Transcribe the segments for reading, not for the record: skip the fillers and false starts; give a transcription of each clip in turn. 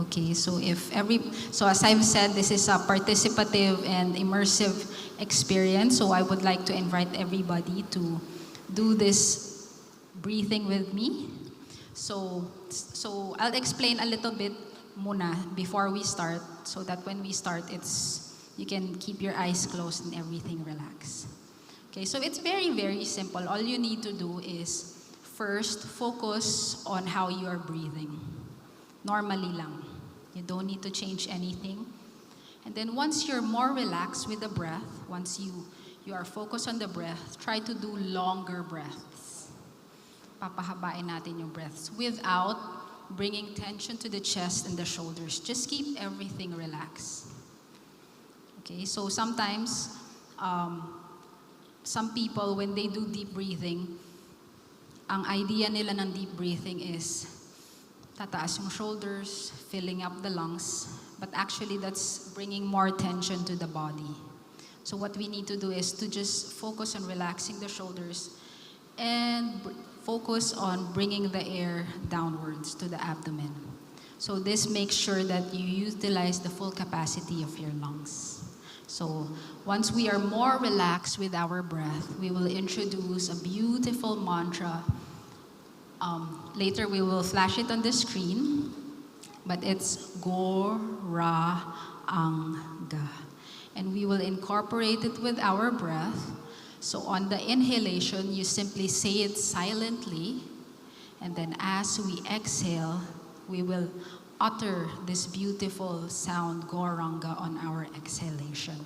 Okay, so as I've said, this is a participative and immersive experience. So I would like to invite everybody to do this breathing with me. So I'll explain a little bit muna before we start, so that when we start, you can keep your eyes closed and everything relax. Okay, so it's very, very simple. All you need to do is first focus on how you are breathing. Normally lang. You don't need to change anything. And then once you're more relaxed with the breath, once you are focused on the breath, try to do longer breaths. Papahabain natin yung breaths without bringing tension to the chest and the shoulders. Just keep everything relaxed. Okay, so sometimes, some people, when they do deep breathing, ang idea nila ng deep breathing is tataas yung shoulders, filling up the lungs, but actually that's bringing more tension to the body. So what we need to do is to just focus on relaxing the shoulders and focus on bringing the air downwards to the abdomen. So this makes sure that you utilize the full capacity of your lungs. So once we are more relaxed with our breath, we will introduce a beautiful mantra. Later we will flash it on the screen, but it's Go Ra Ang Ga. And we will incorporate it with our breath. So on the inhalation, you simply say it silently, and then as we exhale, we will utter this beautiful sound, Goranga, on our exhalation.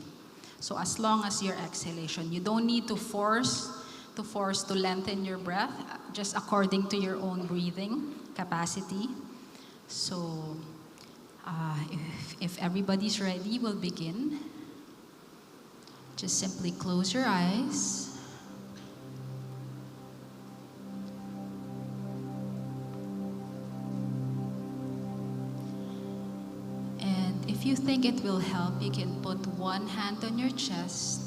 So as long as your exhalation, you don't need to force to lengthen your breath, just according to your own breathing capacity. So if everybody's ready, we'll begin. Just simply close your eyes. If you think it will help, you can put one hand on your chest.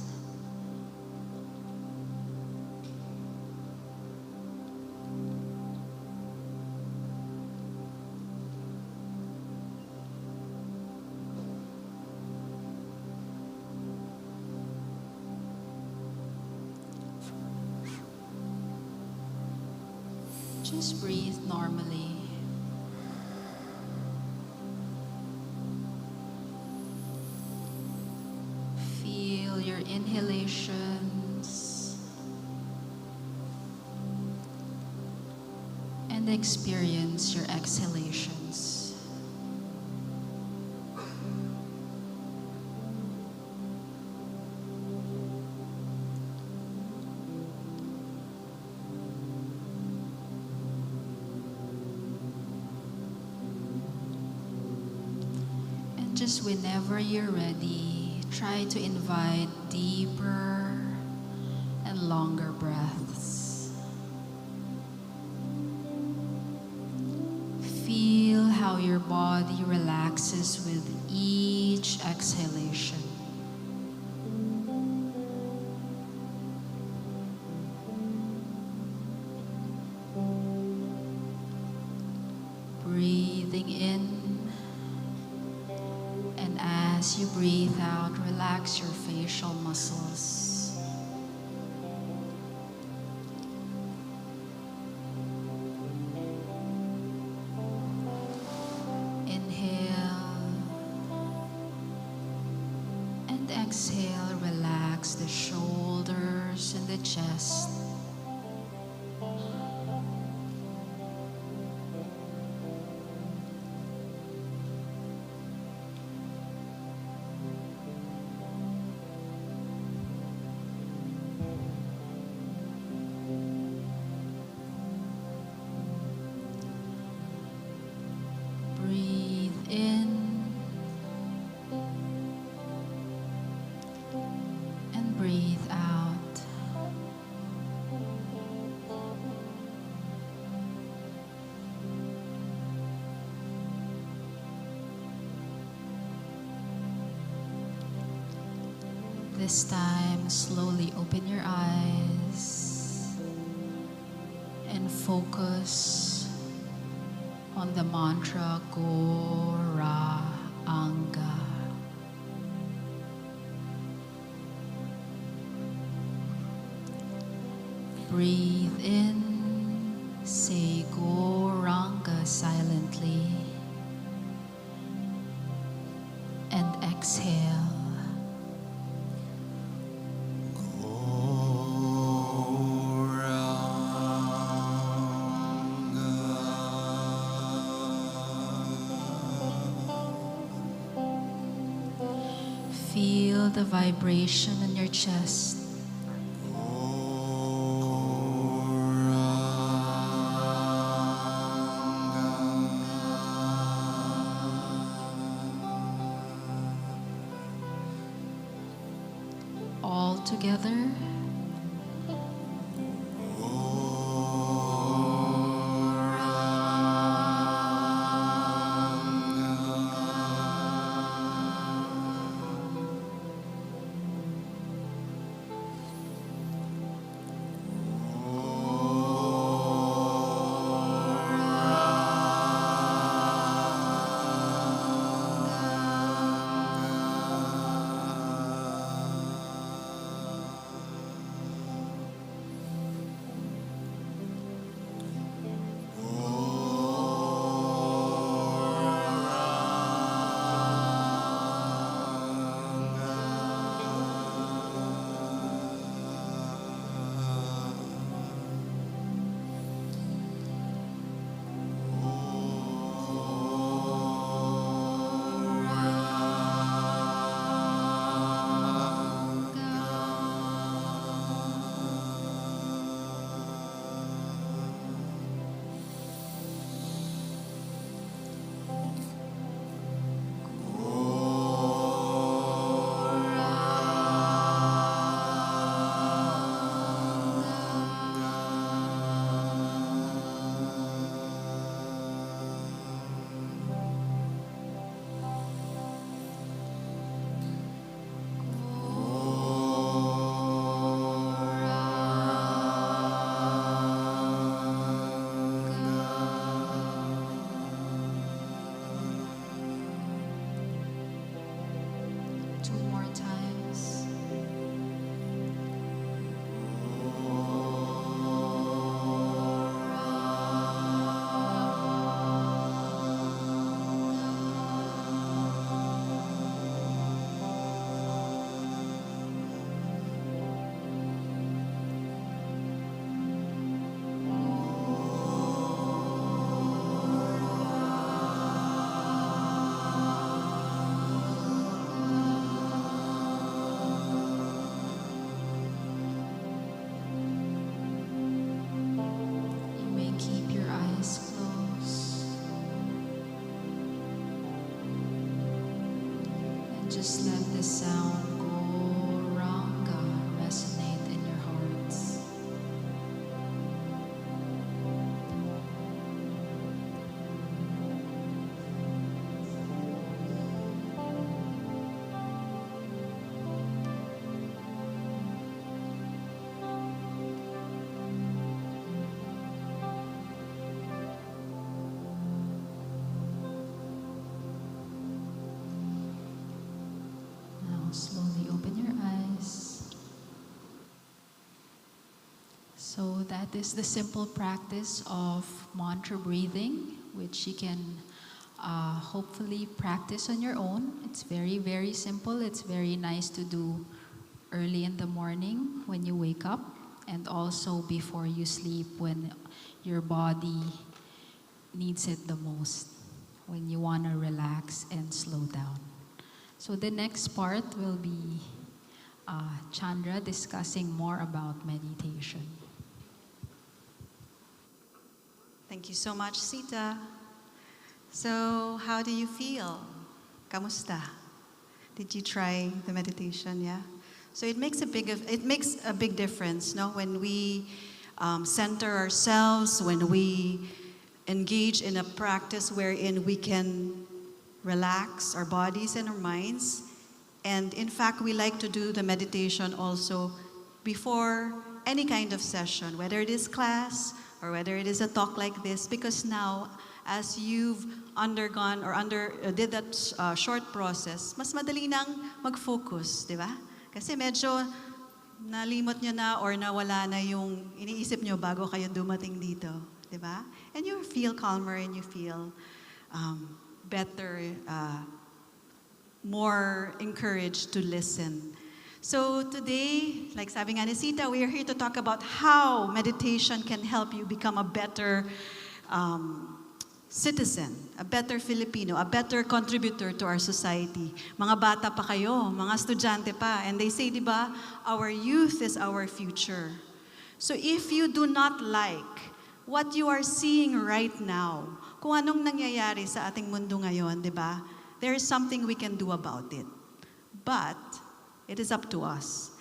Just breathe normally. Your inhalations and experience your exhalations. And just whenever you're ready, try to invite deeper and longer breaths. Feel how your body relaxes with each exhalation. Breathing in. As you breathe out, relax your facial muscles. Inhale and exhale, relax the shoulders and the chest. This time, slowly open your eyes and focus on the mantra Go Ra anga. Breathe in, say Gauranga silently, and exhale. Feel the vibration in your chest. All together. Just let the sound Gauranga resonate in your hearts. Slowly open your eyes. So that is the simple practice of mantra breathing, which you can hopefully practice on your own. It's very, very simple. It's very nice to do early in the morning when you wake up, and also before you sleep when your body needs it the most, when you want to relax and slow down. So the next part will be Chandra discussing more about meditation. Thank you so much, Sita. So, how do you feel? Kamusta? Did you try the meditation? Yeah. So it makes a big difference, no? When we center ourselves, when we engage in a practice wherein we can relax our bodies and our minds. And in fact, we like to do the meditation also before any kind of session, whether it is class or whether it is a talk like this, because now, as you've undergone or did that short process, mas madali nang mag-focus, di ba? Kasi medyo nalimot nyo na or nawala na yung iniisip nyo bago kayo dumating dito, di ba? And you feel calmer and you feel better, more encouraged to listen. So today, like sabi nga ni Sita, we are here to talk about how meditation can help you become a better citizen, a better Filipino, a better contributor to our society. Mga bata pa kayo, mga estudyante pa, and they say, di ba, our youth is our future. So if you do not like what you are seeing right now, kung anong nangyayari sa ating mundo ngayon, di ba, there is something we can do about it. But it is up to us.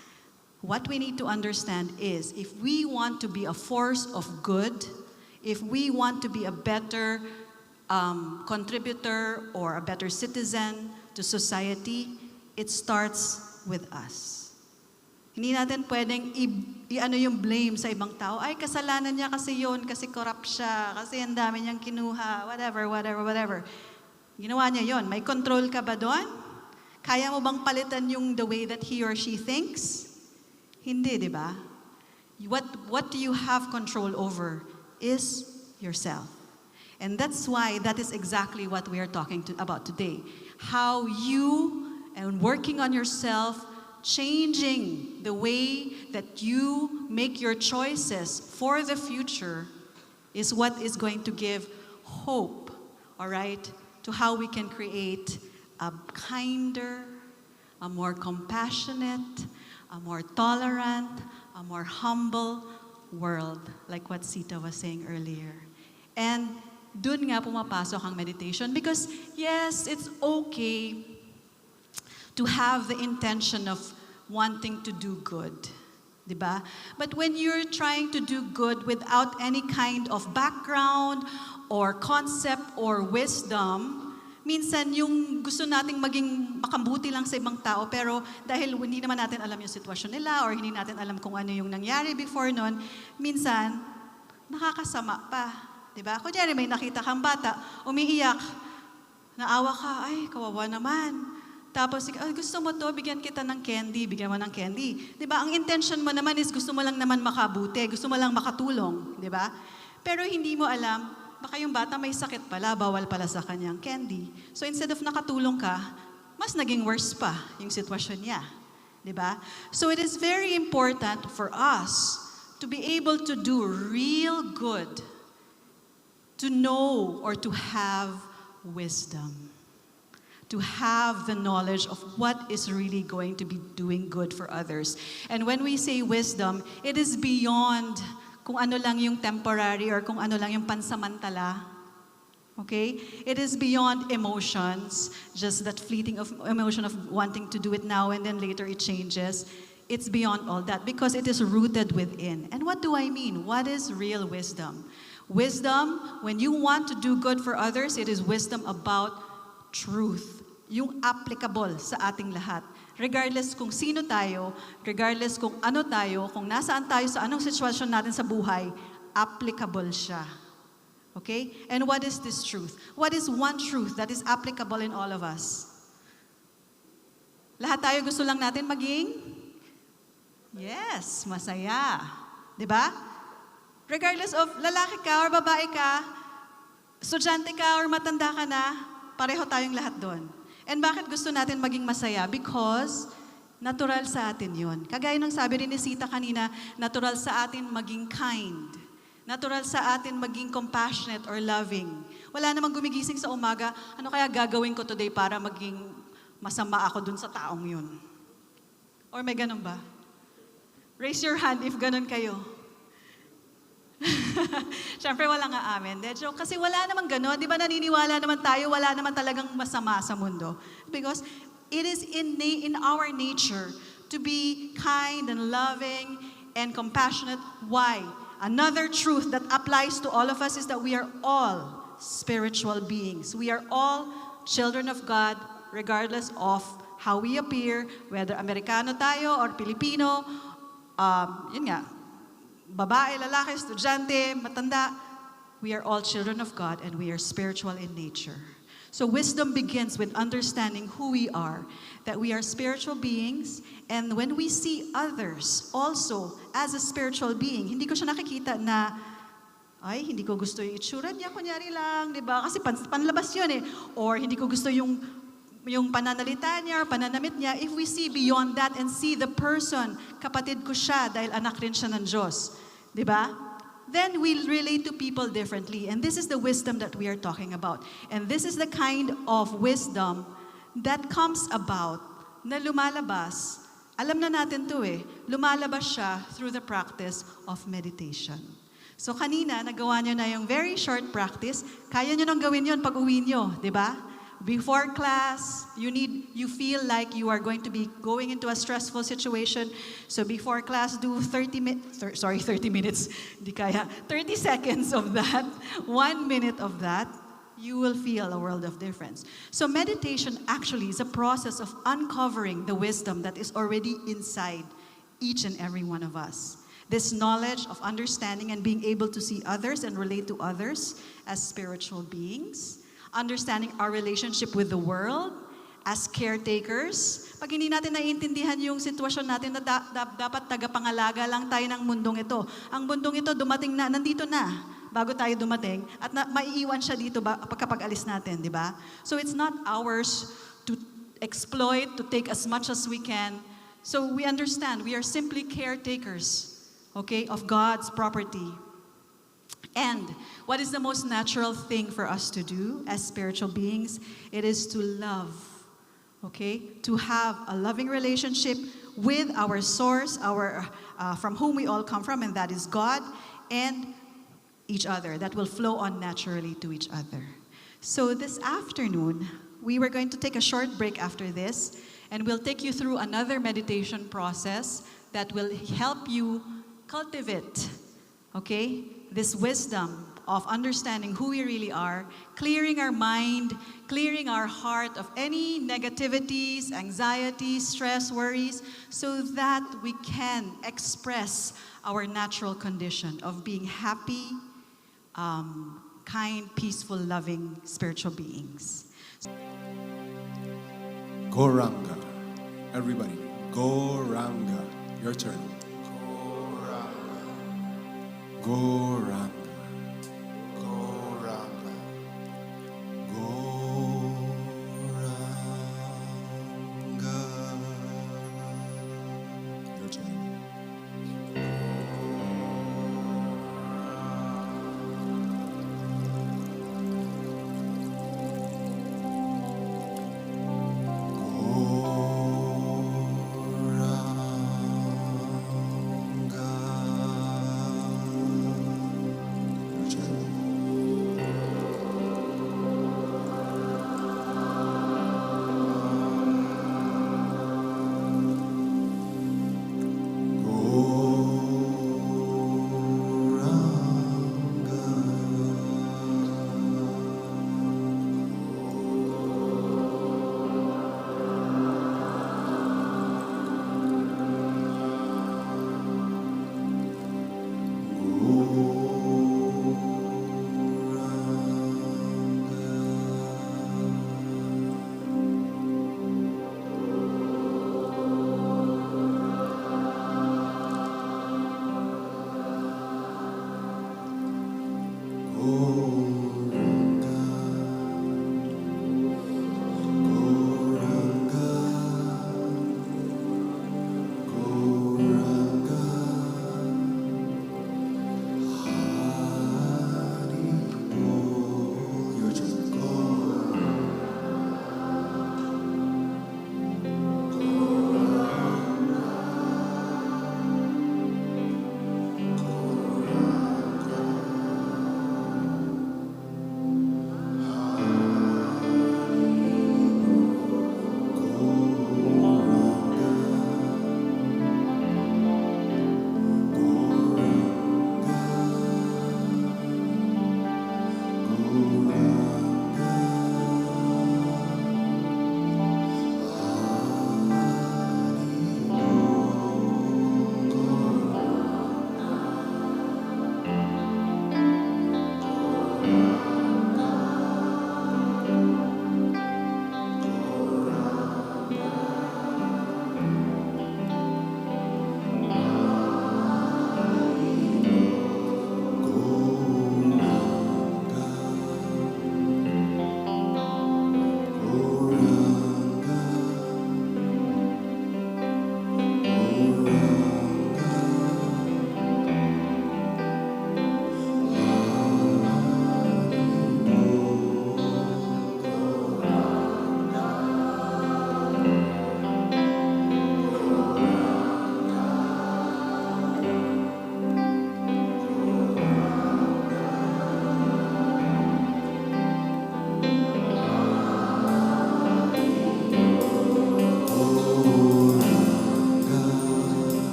What we need to understand is if we want to be a force of good, if we want to be a better contributor or a better citizen to society, it starts with us. Hindi natin pwedeng i-ano yung blame sa ibang tao. Ay, kasalanan niya kasi yun, kasi corrupt siya, kasi ang dami niyang kinuha, whatever. Ginawa niya yun. May control ka ba doon? Kaya mo bang palitan yung the way that he or she thinks? Hindi, di ba? What do you have control over is yourself. And that's why that is exactly what we are talking about today. How you, and working on yourself, changing the way that you make your choices for the future is what is going to give hope, all right, to how we can create a kinder, a more compassionate, a more tolerant, a more humble world, like what Sita was saying earlier. And dun nga pumapasok ang meditation because yes, it's okay to have the intention of wanting to do good, diba? But when you're trying to do good without any kind of background or concept or wisdom, minsan yung gusto nating maging makambuti lang sa ibang tao pero dahil hindi naman natin alam yung sitwasyon nila or hindi natin alam kung ano yung nangyari before nun, minsan nakakasama pa. Diba? Kunyari may nakita kang bata, umiiyak, naawa ka, ay, kawawa naman. Tapos, gusto mo to, bigyan kita ng candy, bigyan mo ng candy. Diba? Ang intention mo naman is gusto mo lang naman makabuti, gusto mo lang makatulong. Diba? Pero hindi mo alam, baka yung bata may sakit pala, bawal pala sa kanyang candy. So instead of nakatulong ka, mas naging worse pa yung sitwasyon niya. Diba? So it is very important for us to be able to do real good, to know or to have wisdom, to have the knowledge of what is really going to be doing good for others. And when we say wisdom, it is beyond kung ano lang yung temporary or kung ano lang yung pansamantala. Okay? It is beyond emotions, just that fleeting of emotion of wanting to do it now and then later it changes. It's beyond all that because it is rooted within. And what do I mean? What is real wisdom? Wisdom, when you want to do good for others, it is wisdom about truth. Yung applicable sa ating lahat. Regardless kung sino tayo, regardless kung ano tayo, kung nasaan tayo sa anong sitwasyon natin sa buhay, applicable siya. Okay? And what is this truth? What is one truth that is applicable in all of us? Lahat tayo gusto lang natin maging? Yes, masaya. Diba? Regardless of lalaki ka or babae ka, estudyante ka or matanda ka na, pareho tayong lahat doon. And bakit gusto natin maging masaya? Because natural sa atin yun. Kagaya ng sabi rin ni Sita kanina, natural sa atin maging kind. Natural sa atin maging compassionate or loving. Wala namang gumigising sa umaga, ano kaya gagawin ko today para maging masama ako dun sa taong yun? Or may ganun ba? Raise your hand if ganun kayo. Siyempre, wala nga amen. Kasi wala namang gano'n. Di ba naniniwala naman tayo, wala naman talagang masama sa mundo. Because it is in our nature to be kind and loving and compassionate. Why? Another truth that applies to all of us is that we are all spiritual beings. We are all children of God, regardless of how we appear, whether Amerikano tayo or Pilipino, yun nga, babae, lalaki, estudyante, matanda, we are all children of God and we are spiritual in nature. So wisdom begins with understanding who we are, that we are spiritual beings, and when we see others also as a spiritual being, hindi ko siya nakikita na, ay, hindi ko gusto yung itsura niya, kunyari lang, di ba? Kasi panlabas yun eh. Or hindi ko gusto yung pananalita niya or pananamit niya. If we see beyond that and see the person, kapatid ko siya dahil anak rin siya ng Diyos, di ba? Then we relate to people differently. And this is the wisdom that we are talking about. And this is the kind of wisdom that comes about na lumalabas. Alam na natin to eh. Lumalabas siya through the practice of meditation. So kanina, nagawa nyo na yung very short practice. Kaya nyo nang gawin yun pag uwi nyo, di ba? Before class, you feel like you are going to be going into a stressful situation. So before class, do 30 minutes, di kaya, 30 seconds of that, 1 minute of that, you will feel a world of difference. So meditation actually is a process of uncovering the wisdom that is already inside each and every one of us. This knowledge of understanding and being able to see others and relate to others as spiritual beings. Understanding our relationship with the world as caretakers. Pag hindi natin naiintindihan yung sitwasyon natin na dapat tagapangalaga lang tayo ng mundong ito. Ang mundong ito dumating na, nandito na, bago tayo dumating, at maiiwan siya dito kapag alis natin, di ba? So it's not ours to exploit, to take as much as we can. So we understand, we are simply caretakers, okay, of God's property. And what is the most natural thing for us to do as spiritual beings? It is to love, okay? To have a loving relationship with our source, from whom we all come from, and that is God, and each other. That will flow on naturally to each other. So this afternoon, we were going to take a short break after this, and we'll take you through another meditation process that will help you cultivate, okay, this wisdom of understanding who we really are, clearing our mind, clearing our heart of any negativities, anxieties, stress, worries, so that we can express our natural condition of being happy, kind, peaceful, loving spiritual beings. Goranga. Everybody, Goranga. Your turn. Goranga. Goranga. Goranga. Your turn. Goranga.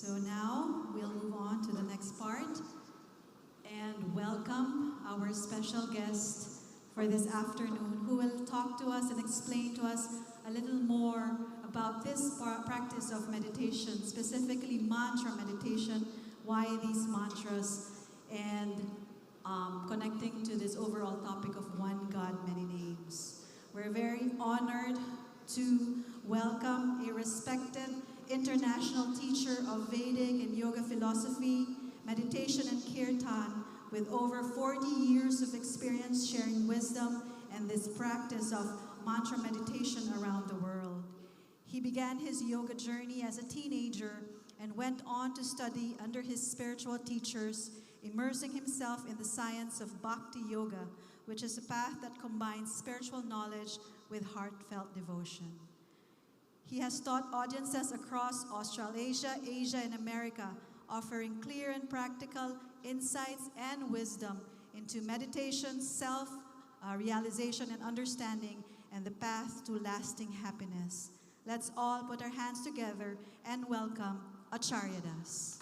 So now we'll move on to the next part and welcome our special guest for this afternoon who will talk to us and explain to us a little more about this practice of meditation, specifically mantra meditation, why these mantras, and connecting to this overall topic of one God, many names. We're very honored to welcome a respected international teacher of Vedic and yoga philosophy, meditation and kirtan, with over 40 years of experience sharing wisdom and this practice of mantra meditation around the world. He began his yoga journey as a teenager and went on to study under his spiritual teachers, immersing himself in the science of bhakti yoga, which is a path that combines spiritual knowledge with heartfelt devotion. He has taught audiences across Australasia, Asia, and America, offering clear and practical insights and wisdom into meditation, self-realization and understanding, and the path to lasting happiness. Let's all put our hands together and welcome Achariadas.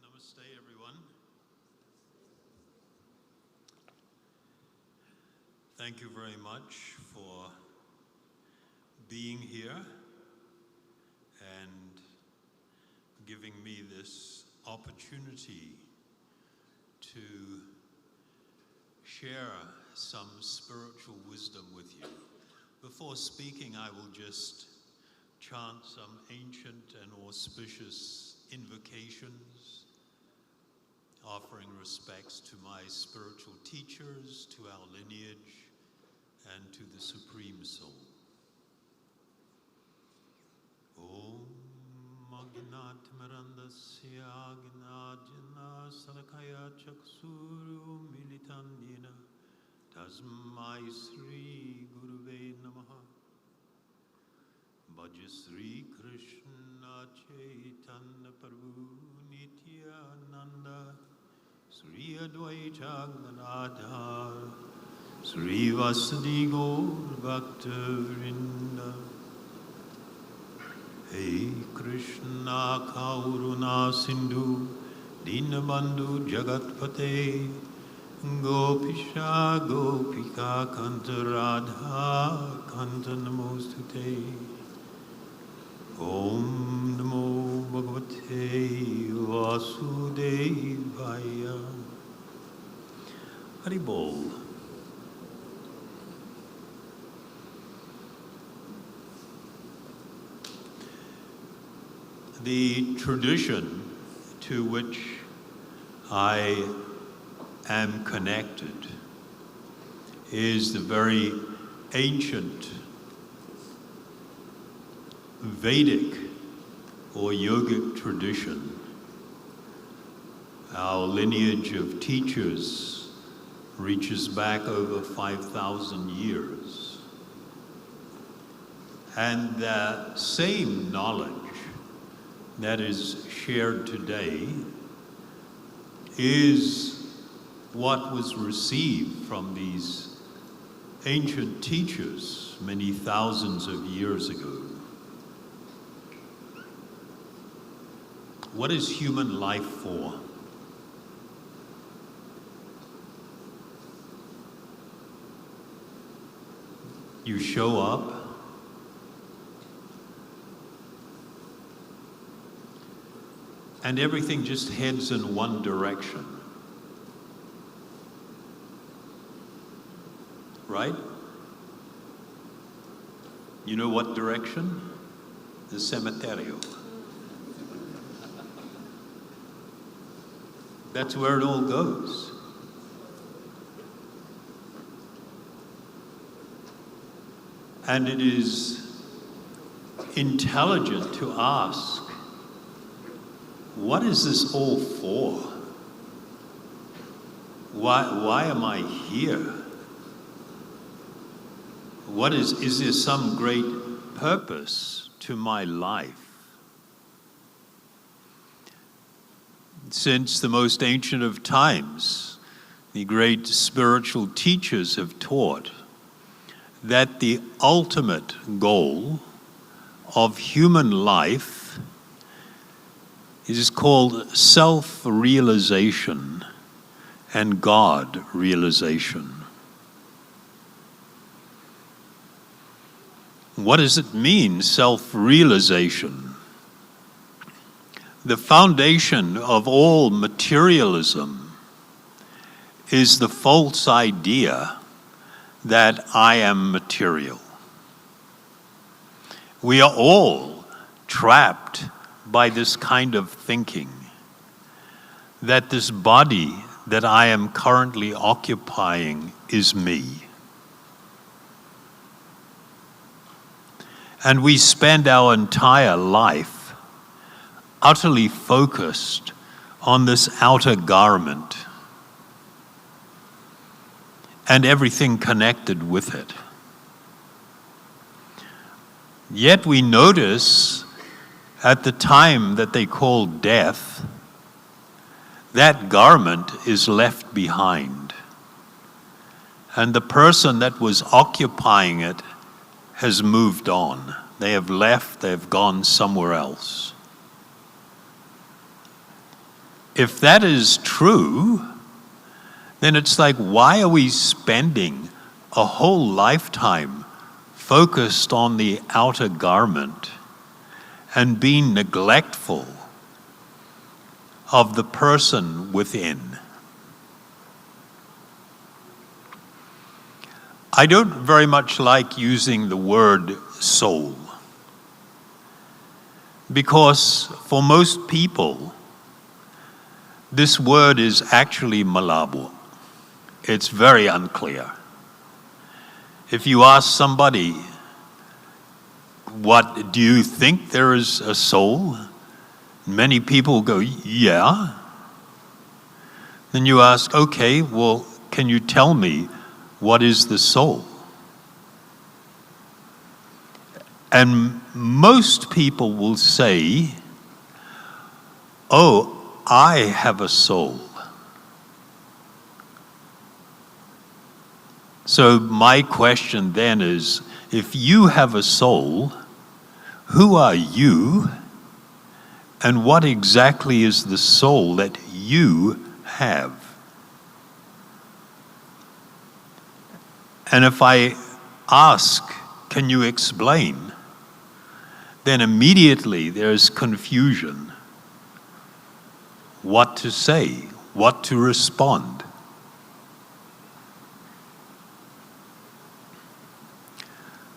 Namaste, everyone. Thank you very much for being here and giving me this opportunity to share some spiritual wisdom with you. Before speaking, I will just chant some ancient and auspicious invocations, offering respects to my spiritual teachers, to our lineage, and to the Supreme Soul. Om Magnat Marandasya Gnajana Salakaya Chaksuru Militanyena Tasmai Sri Guruve Namaha Bhaja Sri Krishna Chaitanya Prabhu Nityananda Sri Advaita Gadadhar Sri Vasadi Gaur Bhakta Vrinda Hey Krishna Karuna Sindhu Dinabandhu Jagatpate Gopisha Gopika Kanta Radha Kanta Namostute Om Namo Bhagavate Vasudevaya. Haribol. The tradition to which I am connected is the very ancient Vedic or yogic tradition. Our lineage of teachers reaches back over 5,000 years. And that same knowledge that is shared today is what was received from these ancient teachers many thousands of years ago. What is human life for? You show up, and everything just heads in one direction. Right? You know what direction? The cemetery. That's where it all goes. And it is intelligent to ask, what is this all for? Why am I here? Is there some great purpose to my life? Since the most ancient of times, the great spiritual teachers have taught that the ultimate goal of human life is called self-realization and God realization. What does it mean, self-realization? The foundation of all materialism is the false idea that I am material. We are all trapped by this kind of thinking, that this body that I am currently occupying is me. And we spend our entire life utterly focused on this outer garment and everything connected with it. Yet we notice at the time that they call death, that garment is left behind. And the person that was occupying it has moved on. They have left, they have gone somewhere else. If that is true, then it's like, why are we spending a whole lifetime focused on the outer garment and being neglectful of the person within? I don't very much like using the word soul, because for most people, this word is actually malabo. It's very unclear. If you ask somebody, what, do you think there is a soul? Many people go, yeah. Then you ask, okay, well, can you tell me what is the soul? And most people will say, oh, I have a soul. So my question then is, if you have a soul, who are you? And what exactly is the soul that you have? And if I ask, can you explain? Then immediately there's confusion. What to say, what to respond.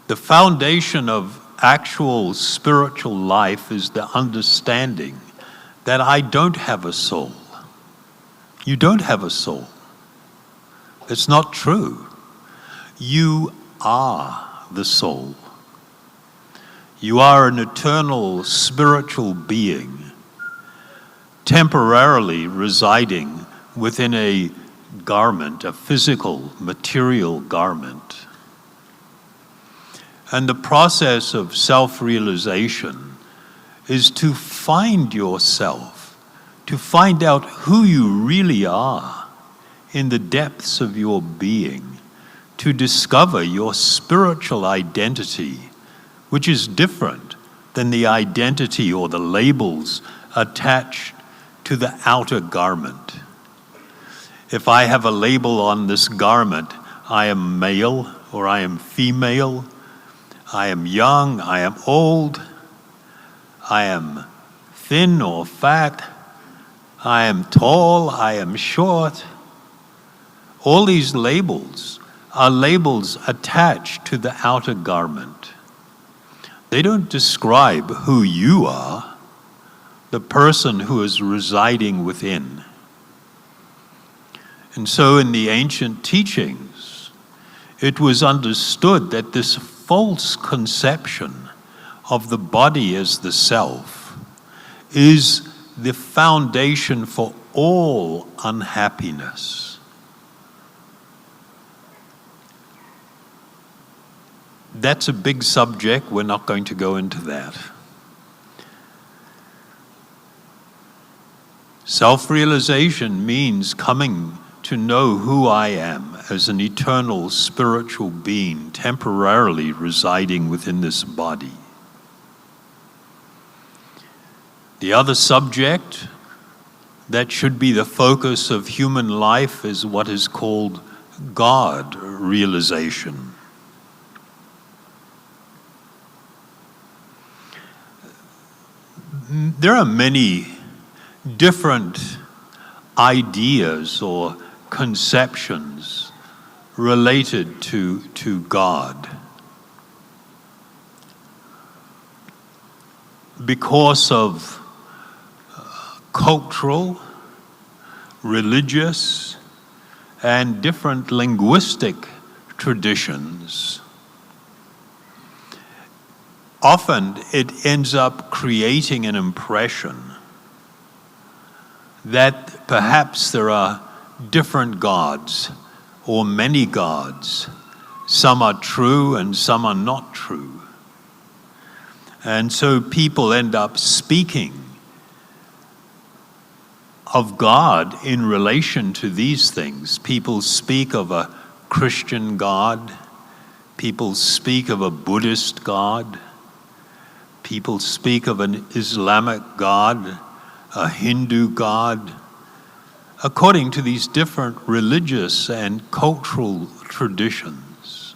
The foundation of actual spiritual life is the understanding that I don't have a soul. You don't have a soul. It's not true. You are the soul. You are an eternal spiritual being, temporarily residing within a garment, a physical, material garment. And the process of self-realization is to find yourself, to find out who you really are in the depths of your being, to discover your spiritual identity, which is different than the identity or the labels attached to the outer garment. If I have a label on this garment, I am male or I am female, I am young, I am old, I am thin or fat, I am tall, I am short. All these labels are labels attached to the outer garment. They don't describe who you are, the person who is residing within. And so in the ancient teachings, it was understood that this false conception of the body as the self is the foundation for all unhappiness. That's a big subject. We're not going to go into that. Self-realization means coming to know who I am as an eternal spiritual being temporarily residing within this body. The other subject that should be the focus of human life is what is called God realization. There are many different ideas or conceptions related to God. Because of cultural, religious, and different linguistic traditions, often it ends up creating an impression that perhaps there are different gods or many gods. Some are true and some are not true. And so people end up speaking of God in relation to these things. People speak of a Christian God. People speak of a Buddhist God. People speak of an Islamic God, a Hindu God, according to these different religious and cultural traditions.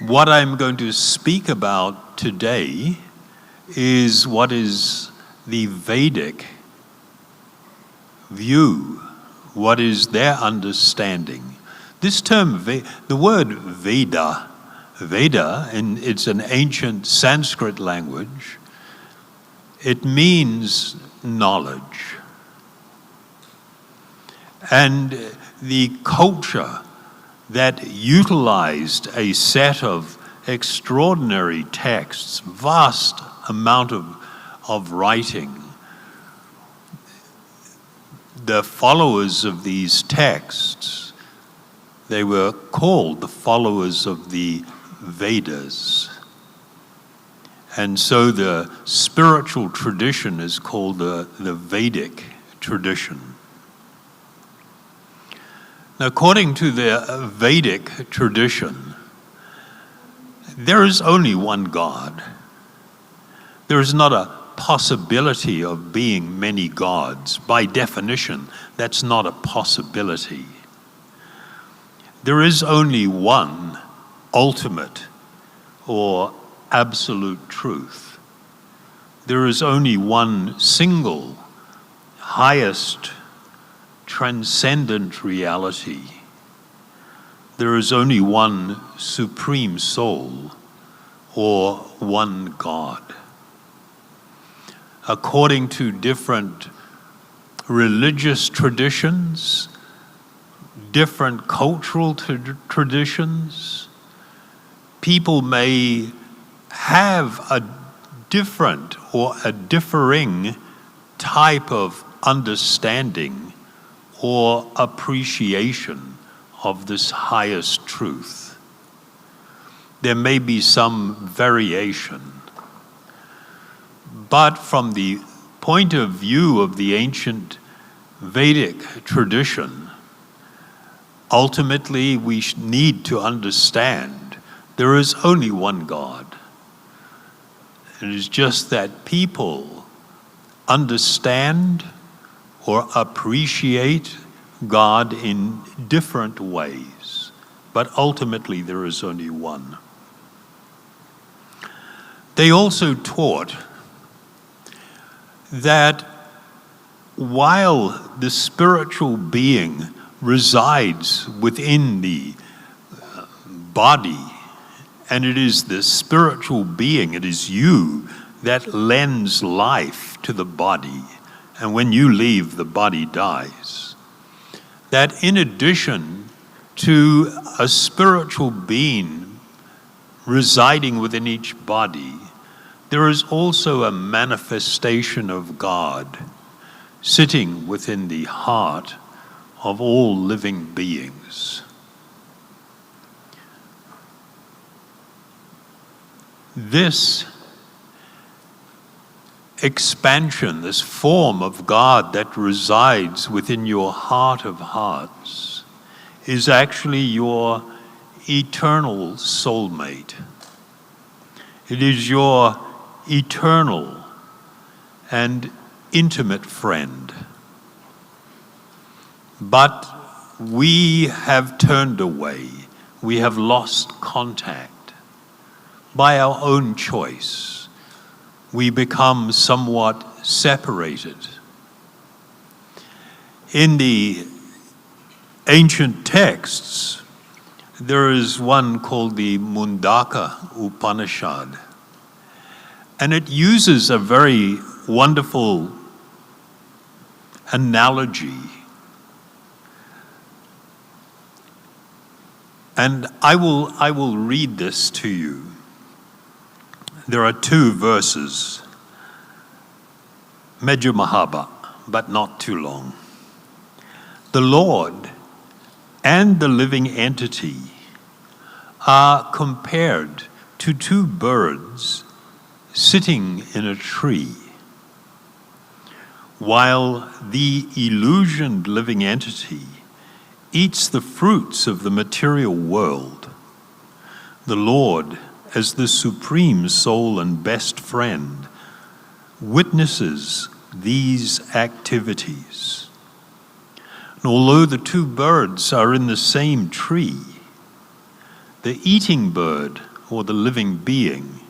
What I'm going to speak about today is what is the Vedic view, what is their understanding. This term, the word Veda, and it's an ancient Sanskrit language, it means knowledge. And the culture that utilized a set of extraordinary texts, vast amount of writing, the followers of these texts, they were called the followers of the Vedas. And so the spiritual tradition is called the Vedic tradition. Now, according to the Vedic tradition, there is only one God. There is not a possibility of being many gods. By definition, that's not a possibility. There is only one ultimate or absolute truth. There is only one single, highest, transcendent reality. There is only one supreme soul or one God. According to different religious traditions, different cultural traditions, people may have a different or a differing type of understanding or appreciation of this highest truth. There may be some variation, but from the point of view of the ancient Vedic tradition, ultimately we need to understand there is only one God. It is just that people understand or appreciate God in different ways, but ultimately there is only one. They also taught that while the spiritual being resides within the body, and it is the spiritual being, it is you that lends life to the body and when you leave, the body dies. That in addition to a spiritual being residing within each body, there is also a manifestation of God sitting within the heart of all living beings. This expansion, this form of God that resides within your heart of hearts, is actually your eternal soulmate. It is your eternal and intimate friend. But we have turned away. We have lost contact. By our own choice, we become somewhat separated. In the ancient texts, there is one called the Mundaka Upanishad, and it uses a very wonderful analogy. And I will read this to you. There are 2 verses, Medyo mahaba, but not too long. The Lord and the living entity are compared to 2 birds sitting in a tree. While the illusioned living entity eats the fruits of the material world, the Lord, as the supreme soul and best friend, witnesses these activities. And although the 2 birds are in the same tree, the eating bird, or the living being,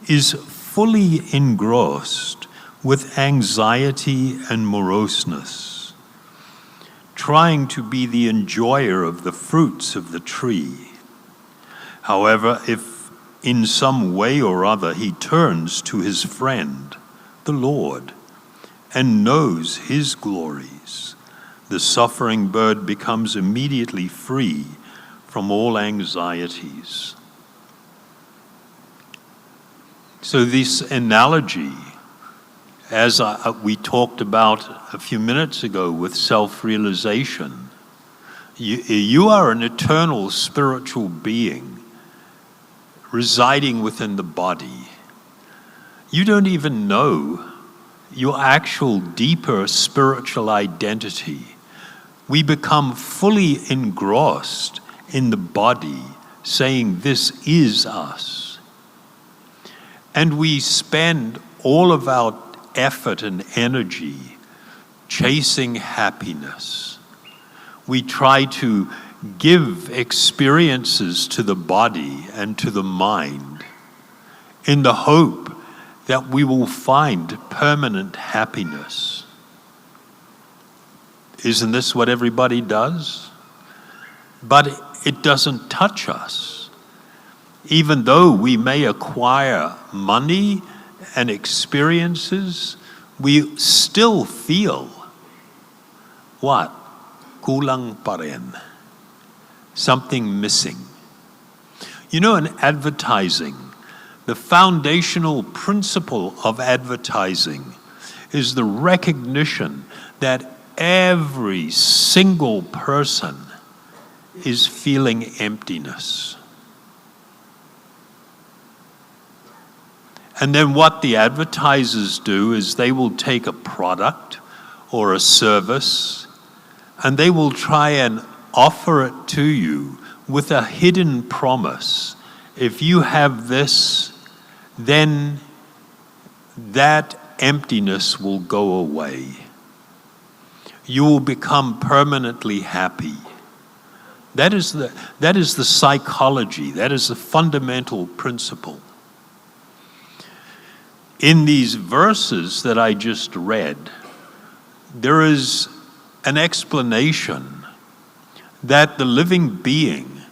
is fully engrossed with anxiety and moroseness, trying to be the enjoyer of the fruits of the tree. However, if in some way or other he turns to his friend, the Lord, and knows his glories, the suffering bird becomes immediately free from all anxieties. So this analogy, as we talked about a few minutes ago with self-realization, you are an eternal spiritual being residing within the body. You don't even know your actual deeper spiritual identity. We become fully engrossed in the body, saying, "This is us." And we spend all of our effort and energy chasing happiness. We try to give experiences to the body and to the mind in the hope that we will find permanent happiness. Isn't this what everybody does? But it doesn't touch us. Even though we may acquire money and experiences, we still feel what? Kulang pa rin. Something missing. You know, in advertising, the foundational principle of advertising is the recognition that every single person is feeling emptiness. And then what the advertisers do is they will take a product or a service and they will try and offer it to you with a hidden promise. If you have this, then that emptiness will go away. You will become permanently happy. That is the psychology, that is the fundamental principle. In these verses that I just read, there is an explanation that the living being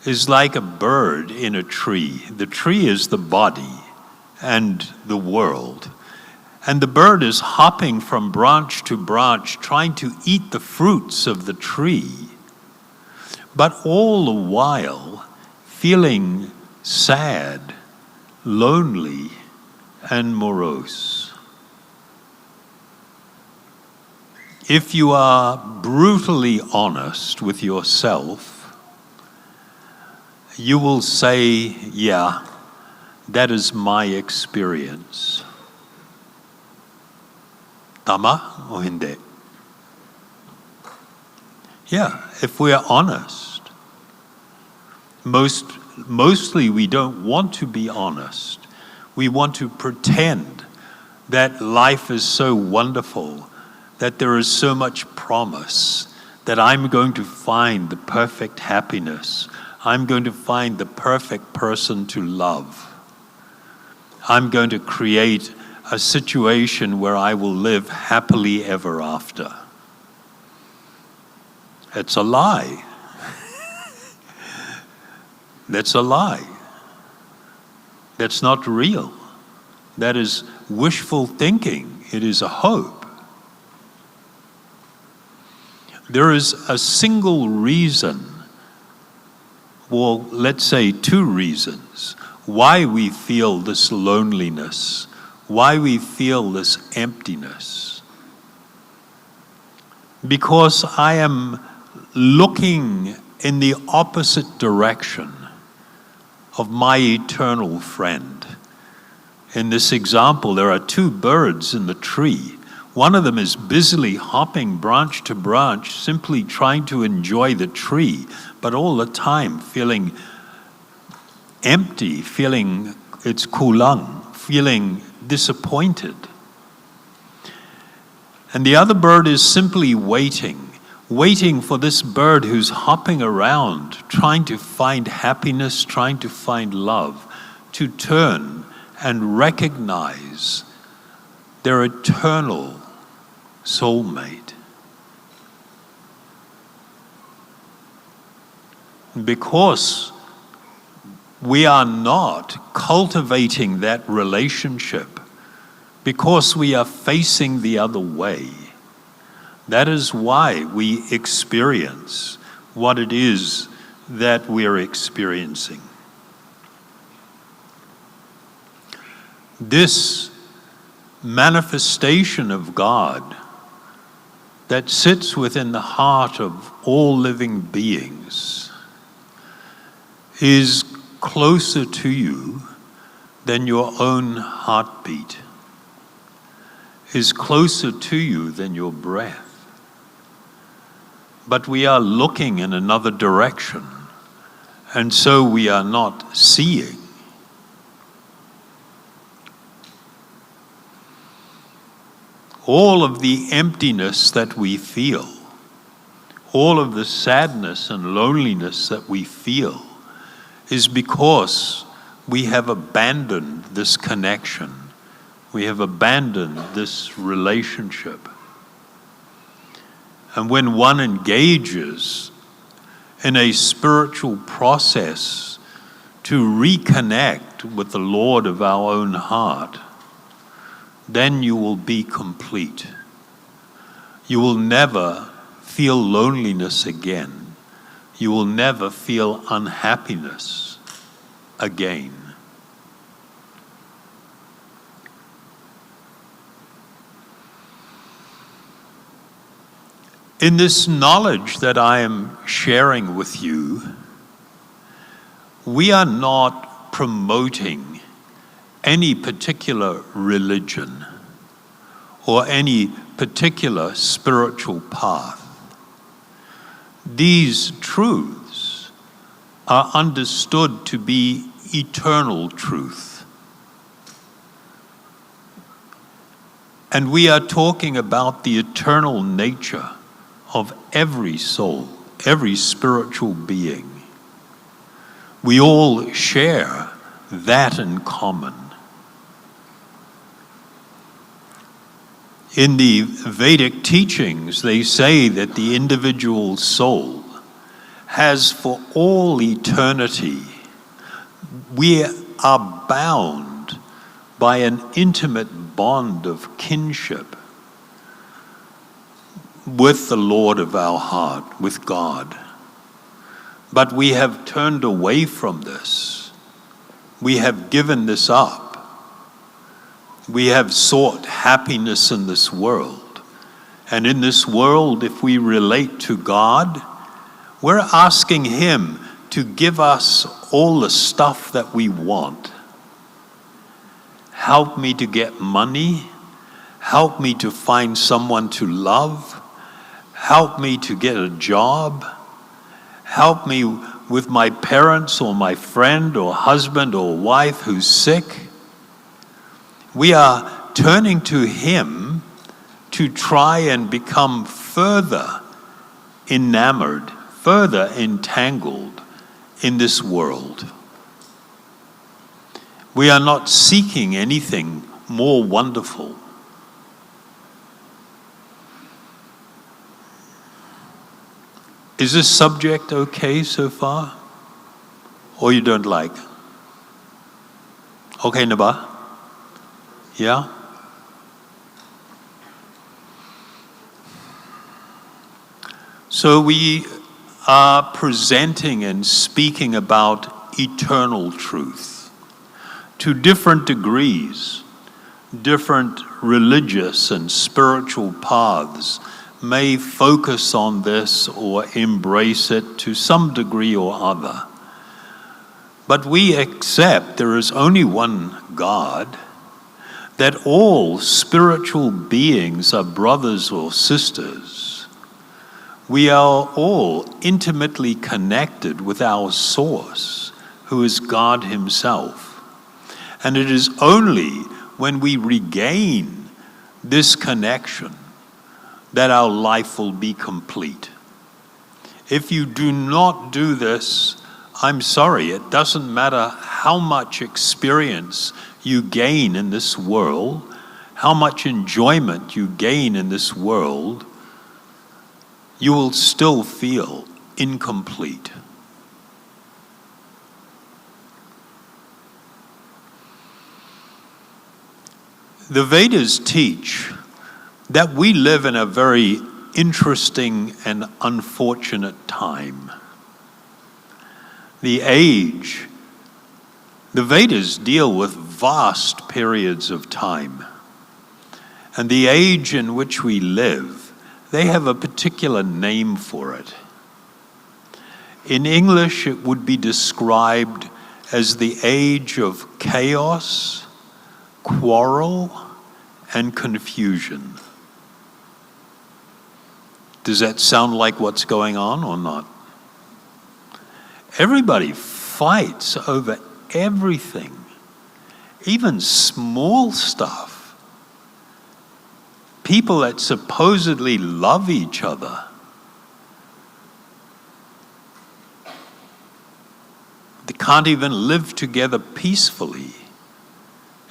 is like a bird in a tree. The tree is the body and the world. And the bird is hopping from branch to branch, trying to eat the fruits of the tree, but all the while feeling sad, lonely, and morose. If you are brutally honest with yourself, you will say, yeah, that is my experience. Tama o hindi? Yeah, if we are honest. Mostly we don't want to be honest. We want to pretend that life is so wonderful, that there is so much promise, that I'm going to find the perfect happiness. I'm going to find the perfect person to love. I'm going to create a situation where I will live happily ever after. It's a lie. That's a lie. That's not real. That is wishful thinking. It is a hope. There is a single reason, well, let's say 2 reasons, why we feel this loneliness, why we feel this emptiness. Because I am looking in the opposite direction of my eternal friend. In this example, there are 2 birds in the tree. One of them is busily hopping branch to branch, simply trying to enjoy the tree, but all the time feeling empty, feeling it's kulang, feeling disappointed. And the other bird is simply waiting for this bird who's hopping around, trying to find happiness, trying to find love, to turn and recognize their eternal soulmate. Because we are not cultivating that relationship, because we are facing the other way, that is why we experience what it is that we're experiencing. This manifestation of God that sits within the heart of all living beings is closer to you than your own heartbeat, is closer to you than your breath. But we are looking in another direction, and so we are not seeing. All of the emptiness that we feel, all of the sadness and loneliness that we feel, is because we have abandoned this connection. We have abandoned this relationship. And when one engages in a spiritual process to reconnect with the Lord of our own heart, then you will be complete. You will never feel loneliness again. You will never feel unhappiness again. In this knowledge that I am sharing with you, we are not promoting any particular religion or any particular spiritual path. These truths are understood to be eternal truth. And we are talking about the eternal nature of every soul, every spiritual being. We all share that in common. In the Vedic teachings, they say that the individual soul has for all eternity, we are bound by an intimate bond of kinship with the Lord of our heart, with God. But we have turned away from this. We have given this up. We have sought happiness in this world. And in this world, if we relate to God, we're asking Him to give us all the stuff that we want. Help me to get money. Help me to find someone to love. Help me to get a job. Help me with my parents or my friend or husband or wife who's sick. We are turning to Him to try and become further enamored, further entangled in this world. We are not seeking anything more wonderful. Is this subject okay so far? Or you don't like? Okay, Naba? Yeah? So we are presenting and speaking about eternal truth to different degrees. Different religious and spiritual paths may focus on this or embrace it to some degree or other. But we accept there is only one God, that all spiritual beings are brothers or sisters. We are all intimately connected with our source, who is God Himself. And it is only when we regain this connection that our life will be complete. If you do not do this, I'm sorry, it doesn't matter how much experience you gain in this world, how much enjoyment you gain in this world, you will still feel incomplete. The Vedas teach that we live in a very interesting and unfortunate time. The Vedas deal with vast periods of time. And the age in which we live, they have a particular name for it. In English, it would be described as the age of chaos, quarrel, and confusion. Does that sound like what's going on or not? Everybody fights over everything, even small stuff. People that supposedly love each other, they can't even live together peacefully.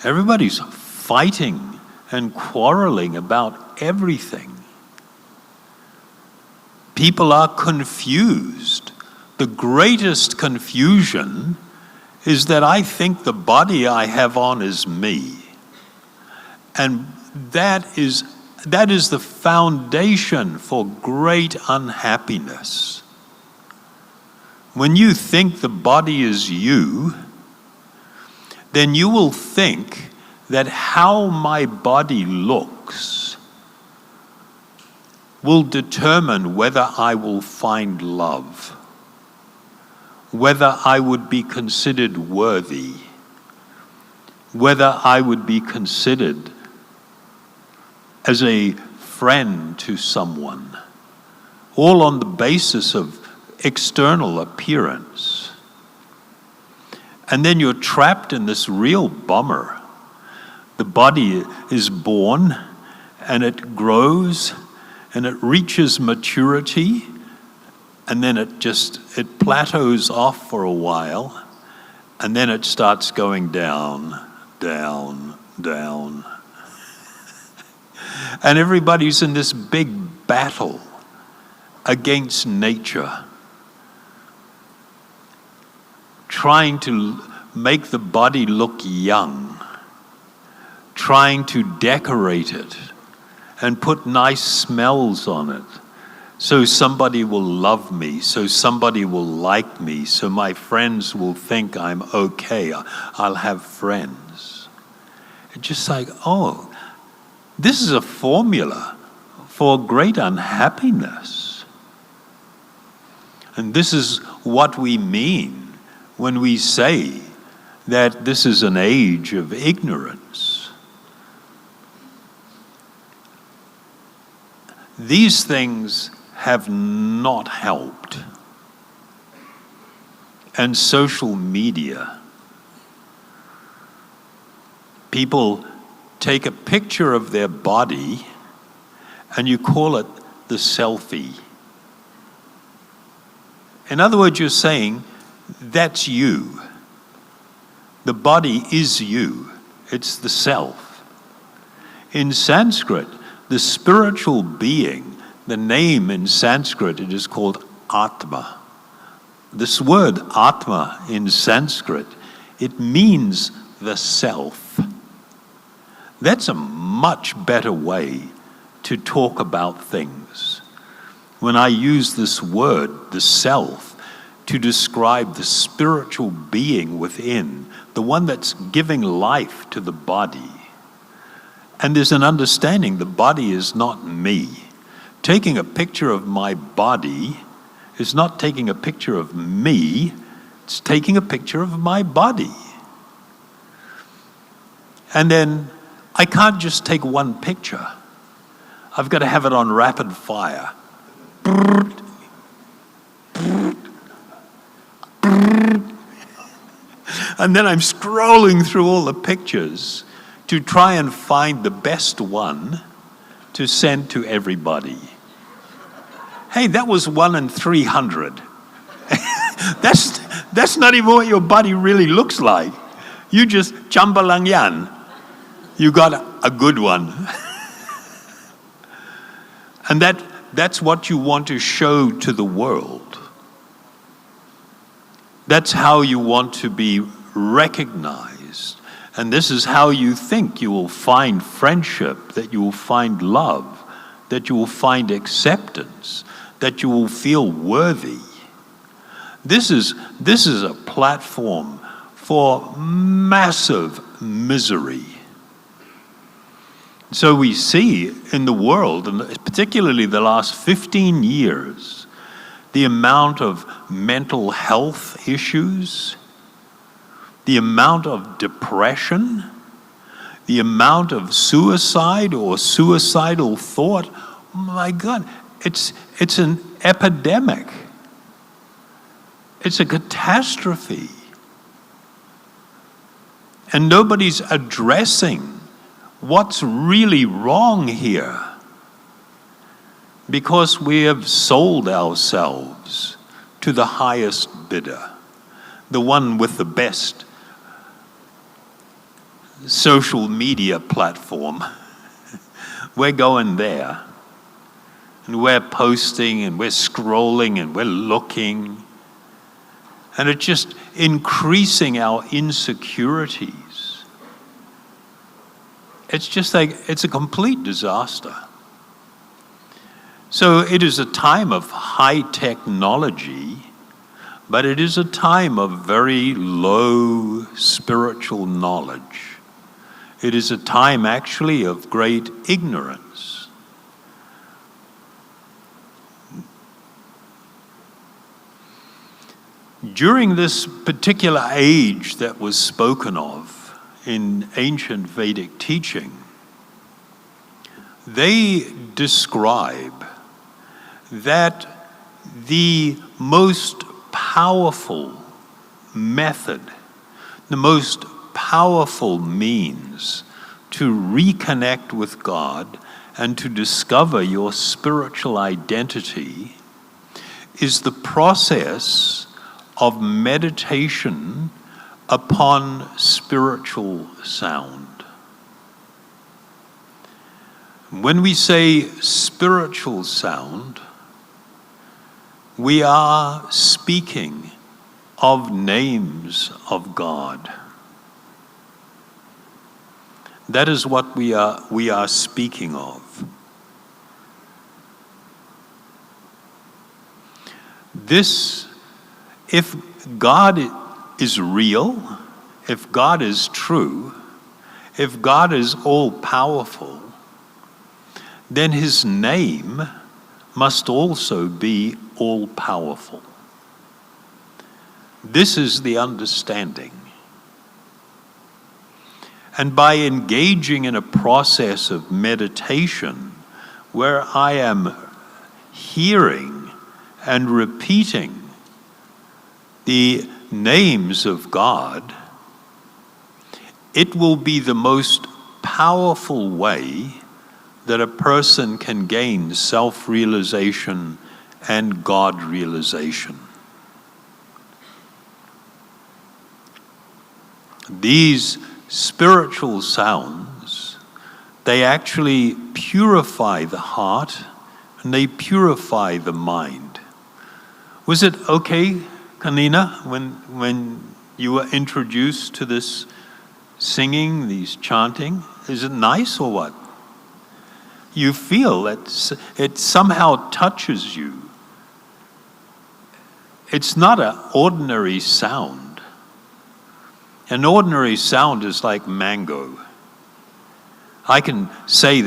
Everybody's fighting and quarreling about everything. People are confused. The greatest confusion is that I think the body I have on is me. And that is the foundation for great unhappiness. When you think the body is you, then you will think that how my body looks will determine whether I will find love, whether I would be considered worthy, whether I would be considered as a friend to someone, all on the basis of external appearance. And then you're trapped in this real bummer. The body is born and it grows and it reaches maturity, and then it plateaus off for a while, and then it starts going down, down, down. And everybody's in this big battle against nature, trying to make the body look young trying to decorate it and put nice smells on it so somebody will love me, so somebody will like me, so my friends will think I'm okay, I'll have friends. It's just like, oh, this is a formula for great unhappiness. And this is what we mean when we say that this is an age of ignorance. These things have not helped. And social media, people take a picture of their body and you call it the selfie. In other words, you're saying, that's you. The body is you. It's the self. In Sanskrit, the spiritual being, the name in Sanskrit, it is called Atma. This word Atma in Sanskrit, it means the self. That's a much better way to talk about things. When I use this word, the self, to describe the spiritual being within, the one that's giving life to the body. And there's an understanding the body is not me. Taking a picture of my body is not taking a picture of me, it's taking a picture of my body. And then I can't just take one picture. I've got to have it on rapid fire. And then I'm scrolling through all the pictures to try and find the best one to send to everybody. Hey, that was 1 in 300. That's not even what your body really looks like. You just chambalangyan. You got a good one. And that's what you want to show to the world. That's how you want to be recognized. And this is how you think you will find friendship, that you will find love, that you will find acceptance, that you will feel worthy. This is a platform for massive misery. So we see in the world, and particularly the last 15 years, the amount of mental health issues, the amount of depression, the amount of suicide or suicidal thought. Oh my God, it's an epidemic. It's a catastrophe. And nobody's addressing what's really wrong here, because we have sold ourselves to the highest bidder, the one with the best social media platform. We're going there, and we're posting, and we're scrolling, and we're looking, and it's just increasing our insecurities. It's just like, it's a complete disaster. So it is a time of high technology, but it is a time of very low spiritual knowledge. It is a time actually of great ignorance. During this particular age that was spoken of in ancient Vedic teaching, they describe that the most powerful method, the most powerful means to reconnect with God and to discover your spiritual identity is the process of meditation upon spiritual sound. When we say spiritual sound, we are speaking of names of God. That is what we are speaking of. This, if God is real, if God is true, if God is all-powerful, then his name must also be all-powerful. This is the understanding. And by engaging in a process of meditation where I am hearing and repeating the names of God, it will be the most powerful way that a person can gain self-realization and God-realization. These spiritual sounds, they actually purify the heart and they purify the mind. Was it okay, Kanina, when you were introduced to this singing, these chanting? Is it nice or what? You feel that it somehow touches you. It's not an ordinary sound. An ordinary sound is like mango. I can say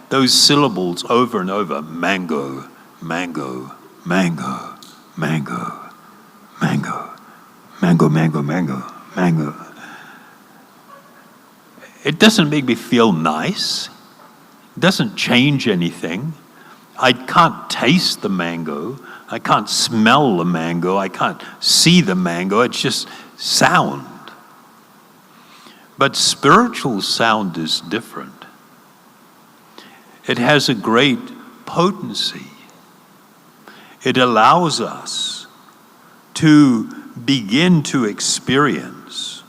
those syllables over and over. Mango, mango, mango, mango, mango, mango, mango, mango, mango. It doesn't make me feel nice. It doesn't change anything. I can't taste the mango. I can't smell the mango. I can't see the mango. It's just sound. But spiritual sound is different. It has a great potency. It allows us to begin to experience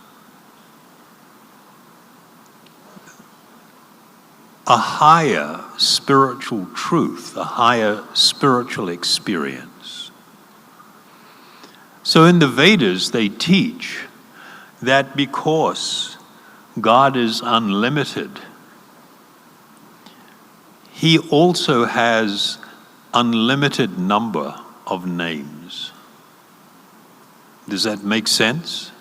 a higher spiritual truth, a higher spiritual experience. So in the Vedas, they teach that because God is unlimited, he also has unlimited number of names. Does that make sense?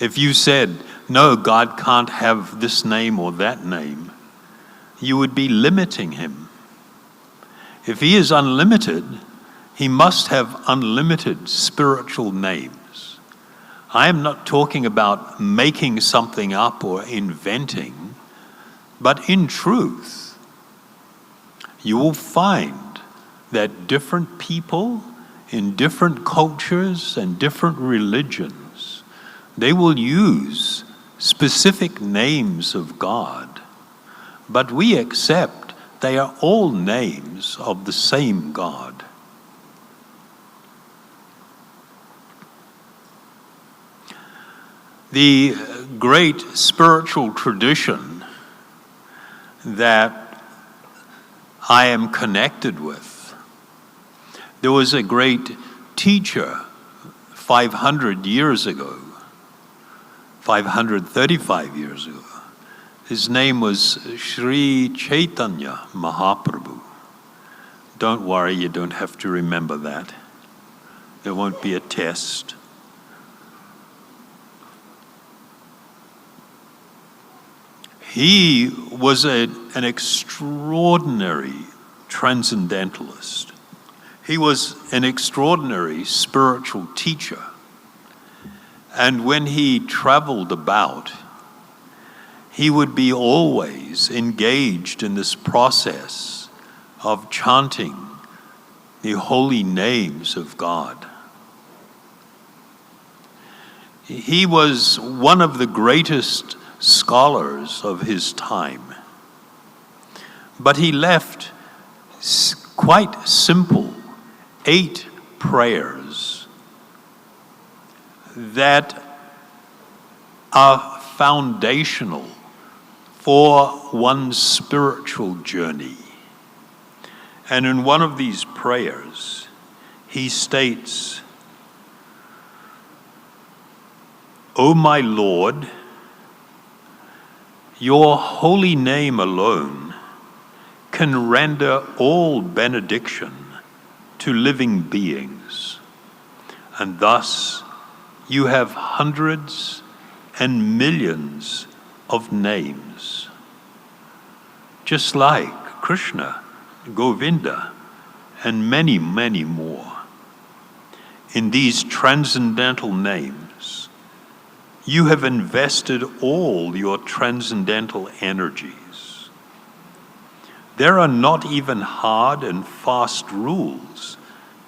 If you said, no, God can't have this name or that name, you would be limiting him. If he is unlimited, he must have unlimited spiritual names. I am not talking about making something up or inventing, but in truth, you will find that different people in different cultures and different religions, they will use specific names of God, but we accept they are all names of the same God. The great spiritual tradition that I am connected with, there was a great teacher 500 years ago, 535 years ago. His name was Sri Chaitanya Mahaprabhu. Don't worry, you don't have to remember that. There won't be a test. He was an extraordinary transcendentalist. He was an extraordinary spiritual teacher. And when he traveled about, he would be always engaged in this process of chanting the holy names of God. He was one of the greatest scholars of his time. But he left quite simple 8 prayers that are foundational for one's spiritual journey. And in one of these prayers, he states, "O my Lord, Your holy name alone can render all benediction to living beings, and thus you have hundreds and millions of names, just like Krishna, Govinda, and many, many more. In these transcendental names, you have invested all your transcendental energies. There are not even hard and fast rules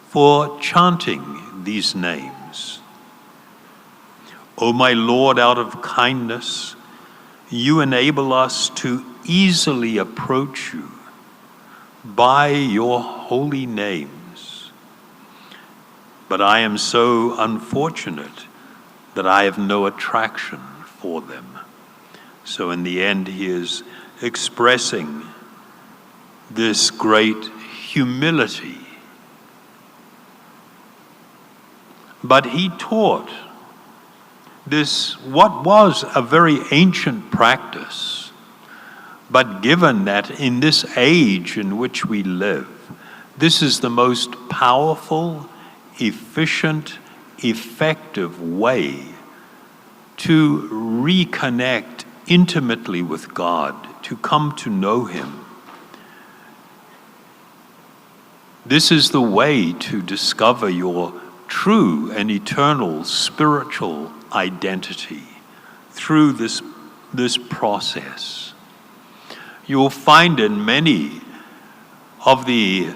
for chanting these names. O my Lord, out of kindness, you enable us to easily approach you by your holy names. But I am so unfortunate that I have no attraction for them. So in the end, he is expressing this great humility. But he taught this, what was a very ancient practice, but given that in this age in which we live, this is the most powerful, efficient, effective way to reconnect intimately with God, to come to know Him. This is the way to discover your true and eternal spiritual identity through this process. You'll find in many of the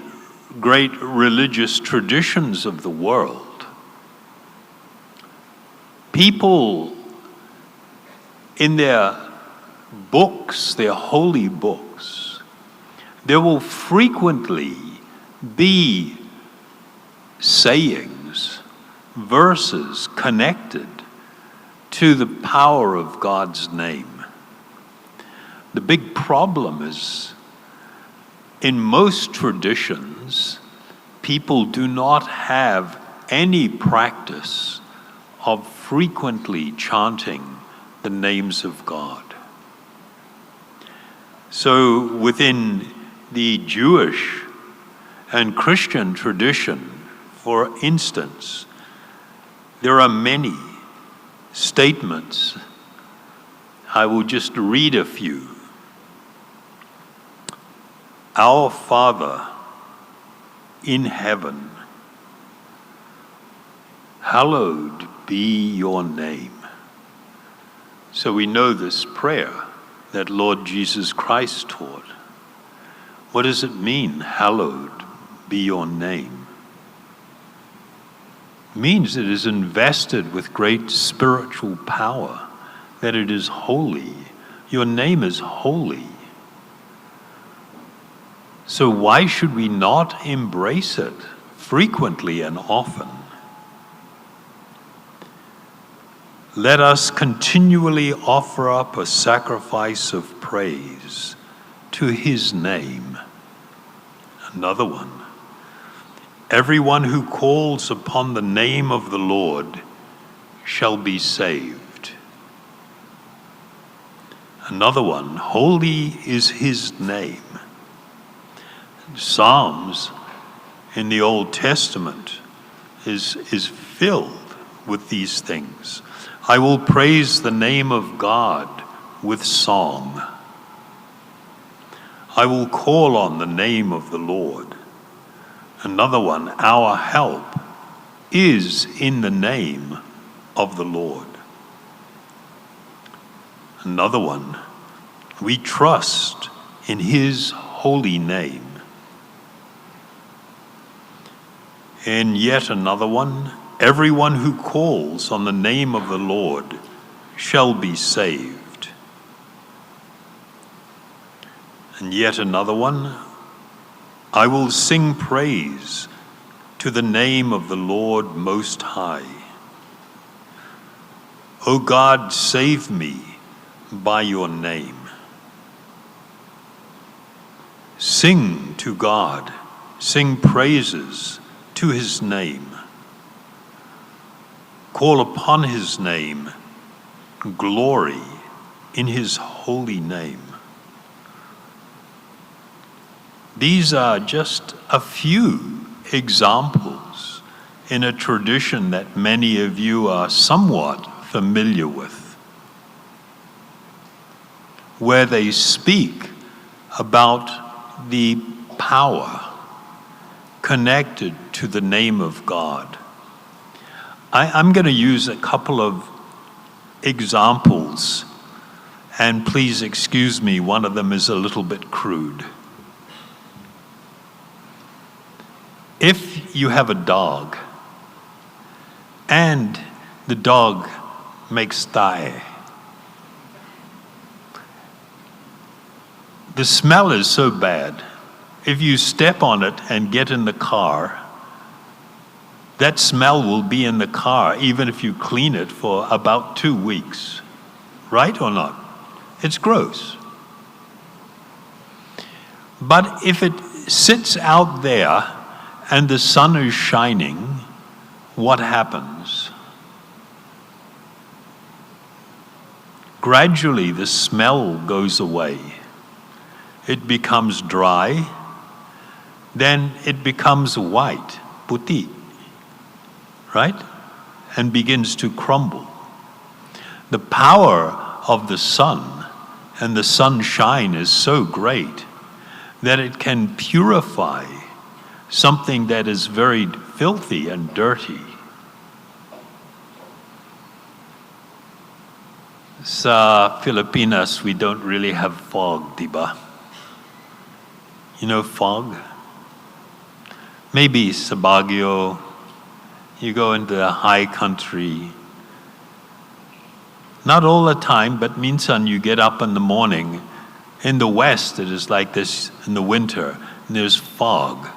great religious traditions of the world, people in their books, their holy books, there will frequently be sayings, verses connected to the power of God's name. The big problem is, in most traditions, people do not have any practice of frequently chanting the names of God. So within the Jewish and Christian tradition, for instance, there are many statements. I will just read a few. Our Father in heaven, hallowed be your name. So we know this prayer that Lord Jesus Christ taught. What does it mean, hallowed be your name? It means it is invested with great spiritual power, that it is holy. Your name is holy. So why should we not embrace it frequently and often? Let us continually offer up a sacrifice of praise to His name. Another one. Everyone who calls upon the name of the Lord shall be saved. Another one. Holy is His name. Psalms in the Old Testament is filled with these things. I will praise the name of God with song. I will call on the name of the Lord. Another one, our help is in the name of the Lord. Another one, we trust in His holy name. And yet another one, everyone who calls on the name of the Lord shall be saved. And yet another one, I will sing praise to the name of the Lord Most High. O God, save me by your name. Sing to God, sing praises to His name. Call upon His name, glory in His holy name. These are just a few examples in a tradition that many of you are somewhat familiar with, where they speak about the power connected to the name of God. I'm going to use a couple of examples, and please excuse me, one of them is a little bit crude. If you have a dog and the dog makes thai, the smell is so bad. If you step on it and get in the car, that smell will be in the car even if you clean it for about 2 weeks. Right or not? It's gross. But if it sits out there and the sun is shining, what happens? Gradually the smell goes away. It becomes dry, then it becomes white, puti, right? And begins to crumble. The power of the sun and the sunshine is so great that it can purify something that is very filthy and dirty. Sa Filipinas, we don't really have fog, diba? You know fog? Maybe sa Baguio, you go into the high country. Not all the time, but minsan you get up in the morning. In the west, it is like this in the winter, and there's fog,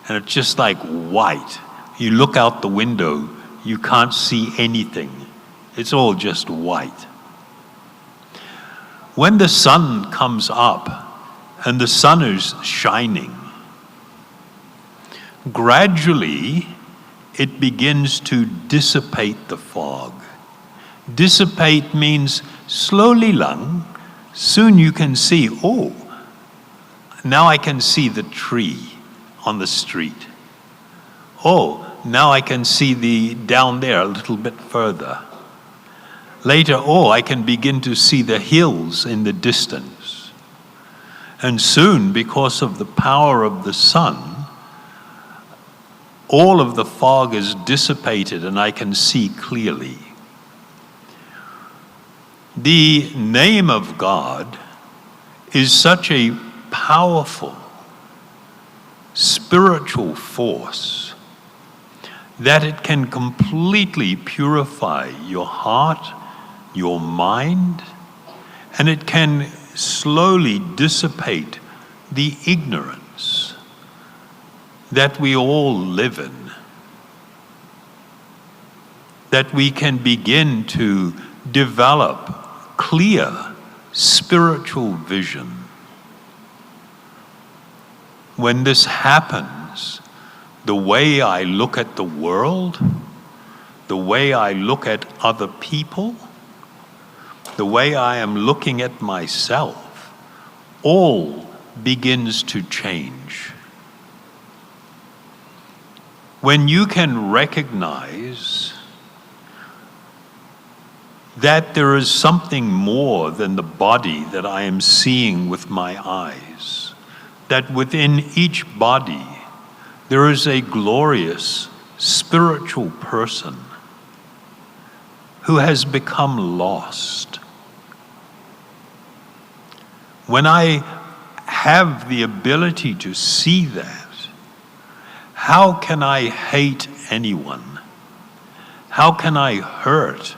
and it's just like white. You look out the window, you can't see anything. It's all just white. When the sun comes up, and the sun is shining, gradually it begins to dissipate the fog. Dissipate means slowly lang, soon you can see, oh, now I can see the tree on the street. Oh, now I can see the down there a little bit further. Later, oh, I can begin to see the hills in the distance. And soon, because of the power of the sun, all of the fog is dissipated and I can see clearly. The name of God is such a powerful spiritual force that it can completely purify your heart, your mind, and it can slowly dissipate the ignorance that we all live in, that we can begin to develop clear spiritual vision. When this happens, the way I look at the world, the way I look at other people, the way I am looking at myself, all begins to change. When you can recognize that there is something more than the body that I am seeing with my eyes, that within each body there is a glorious spiritual person who has become lost. When I have the ability to see that, how can I hate anyone? How can I hurt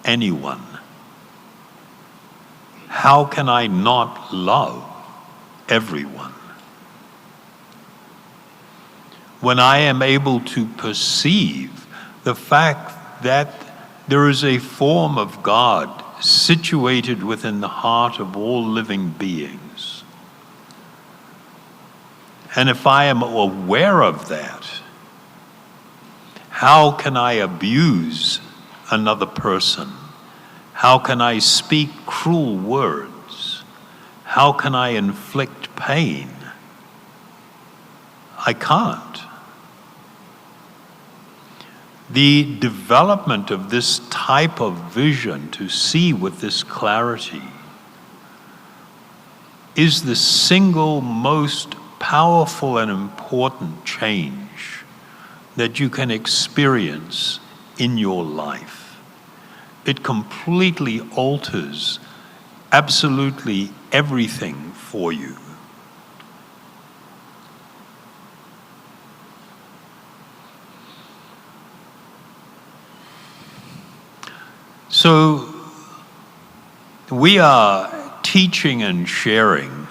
anyone? How can I not love everyone? When I am able to perceive the fact that there is a form of God situated within the heart of all living beings, and if I am aware of that, how can I abuse another person? How can I speak cruel words? How can I inflict pain? I can't. The development of this type of vision to see with this clarity is the single most powerful and important change that you can experience in your life. It completely alters absolutely everything for you. So we are teaching and sharing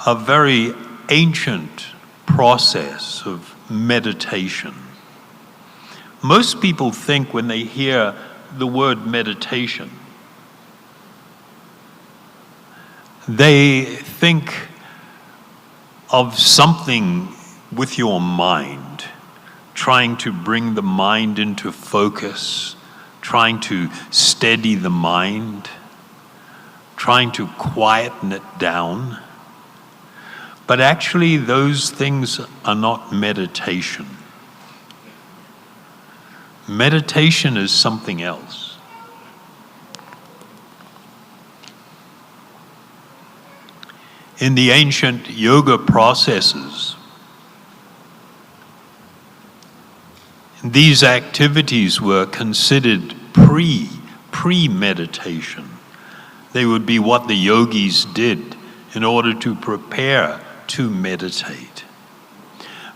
a very ancient process of meditation. Most people think when they hear the word meditation, they think of something with your mind, trying to bring the mind into focus, trying to steady the mind, trying to quieten it down. But actually, those things are not meditation. Meditation is something else. In the ancient yoga processes, these activities were considered pre-meditation. They would be what the yogis did in order to prepare to meditate.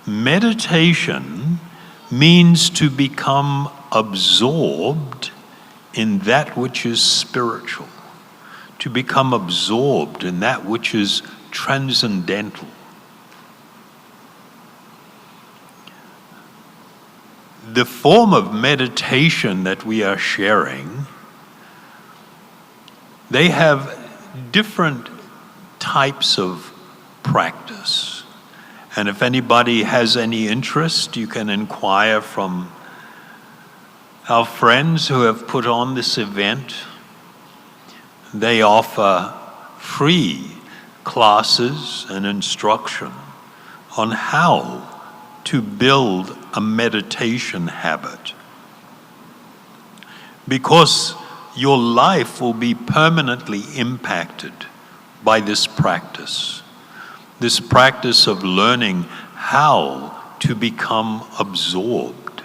Meditation means to become absorbed in that which is spiritual, to become absorbed in that which is transcendental. The form of meditation that we are sharing, they have different types of practice. And if anybody has any interest, you can inquire from our friends who have put on this event. They offer free classes and instruction on how to build a meditation habit. Because your life will be permanently impacted by this practice of learning how to become absorbed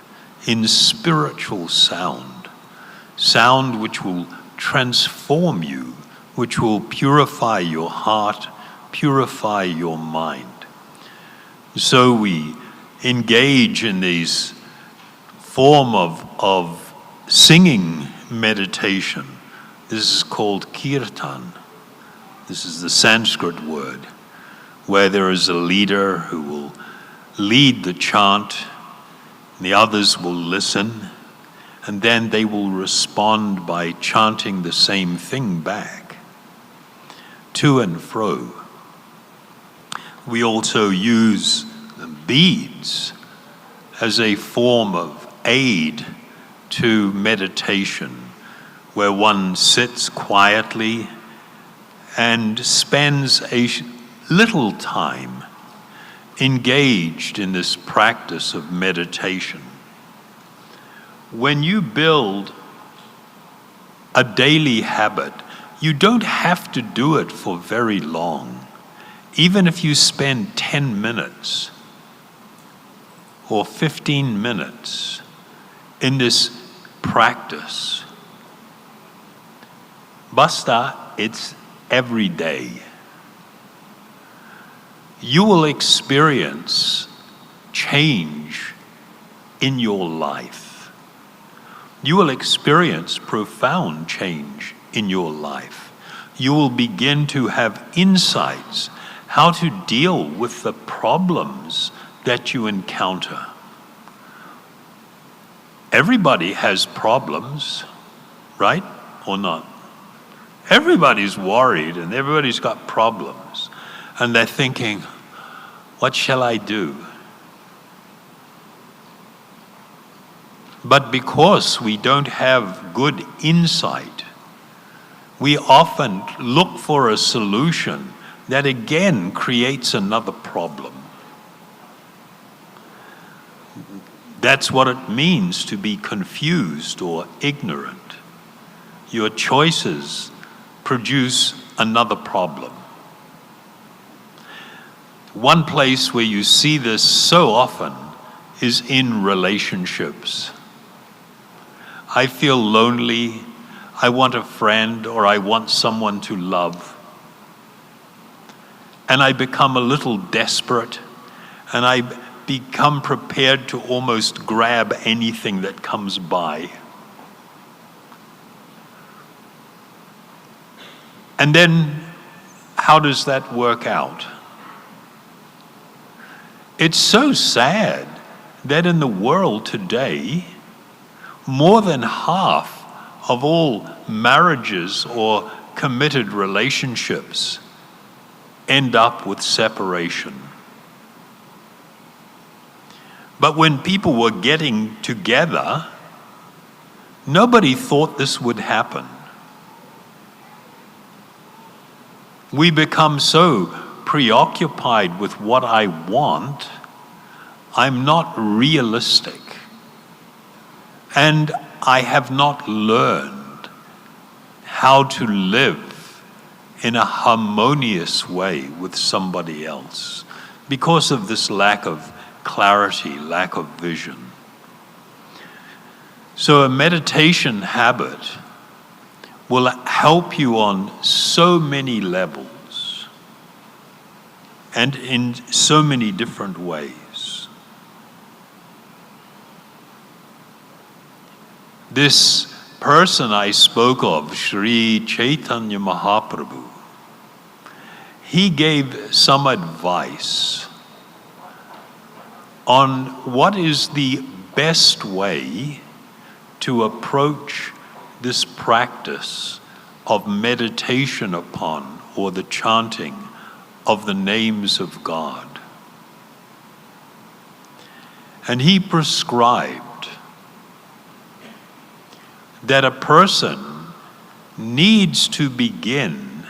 in spiritual sound which will transform you, which will purify your heart, purify your mind. So we engage in this form of singing meditation. This is called kirtan. This is the Sanskrit word, where there is a leader who will lead the chant, and the others will listen, and then they will respond by chanting the same thing back, to and fro. We also use beads as a form of aid to meditation, where one sits quietly and spends a little time engaged in this practice of meditation. When you build a daily habit, you don't have to do it for very long. Even if you spend 10 minutes or 15 minutes in this practice, basta, it's every day. You will experience change in your life. You will experience profound change in your life. You will begin to have insights how to deal with the problems that you encounter. Everybody has problems, right? Or not? Everybody's worried and everybody's got problems. And they're thinking, what shall I do? But because we don't have good insight we often look for a solution that again creates another problem. That's what it means to be confused or ignorant. Your choices produce another problem. One place where you see this so often is in relationships. I feel lonely, I want a friend, or I want someone to love. And I become a little desperate, and I become prepared to almost grab anything that comes by. And then, how does that work out? It's so sad that in the world today, more than half of all marriages or committed relationships end up with separation. But when people were getting together, nobody thought this would happen. We become so preoccupied with what I want, I'm not realistic. And I have not learned how to live in a harmonious way with somebody else because of this lack of clarity, lack of vision. So a meditation habit will help you on so many levels and in so many different ways. This person I spoke of, Sri Chaitanya Mahaprabhu, he gave some advice on what is the best way to approach this practice of meditation upon, or the chanting of the names of God. And he prescribed that a person needs to begin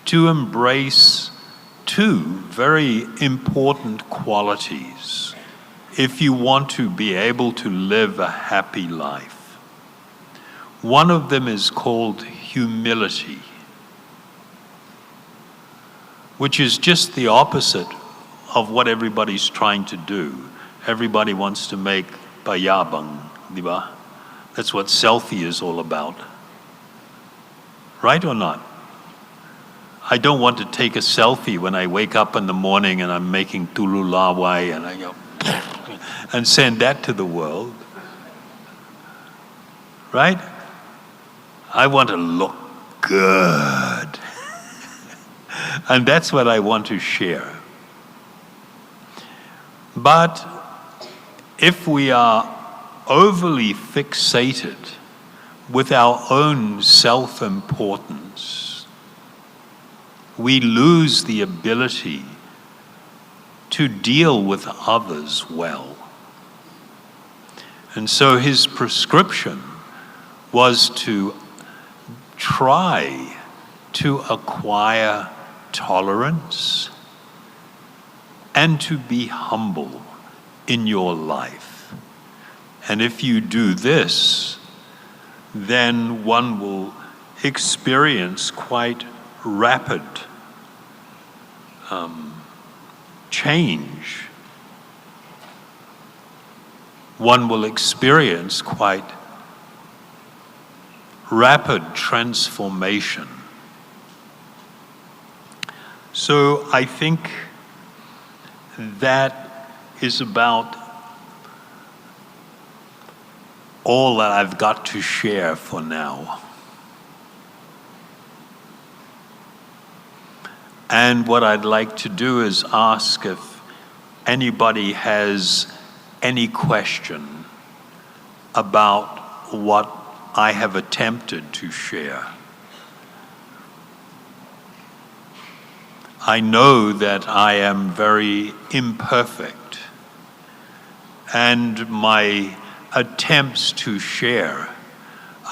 to embrace two very important qualities if you want to be able to live a happy life. One of them is called humility, which is just the opposite of what everybody's trying to do. Everybody wants to make payabang, diba? That's what selfie is all about. Right or not? I don't want to take a selfie when I wake up in the morning and I'm making tululawai and I go and send that to the world. Right? I want to look good. And that's what I want to share. But if we are overly fixated with our own self-importance, we lose the ability to deal with others well. And so his prescription was to try to acquire tolerance and to be humble in your life. And if you do this, then one will experience quite rapid change. One will experience quite rapid transformation. So I think that is about all that I've got to share for now. And what I'd like to do is ask if anybody has any question about what I have attempted to share. I know that I am very imperfect, and my attempts to share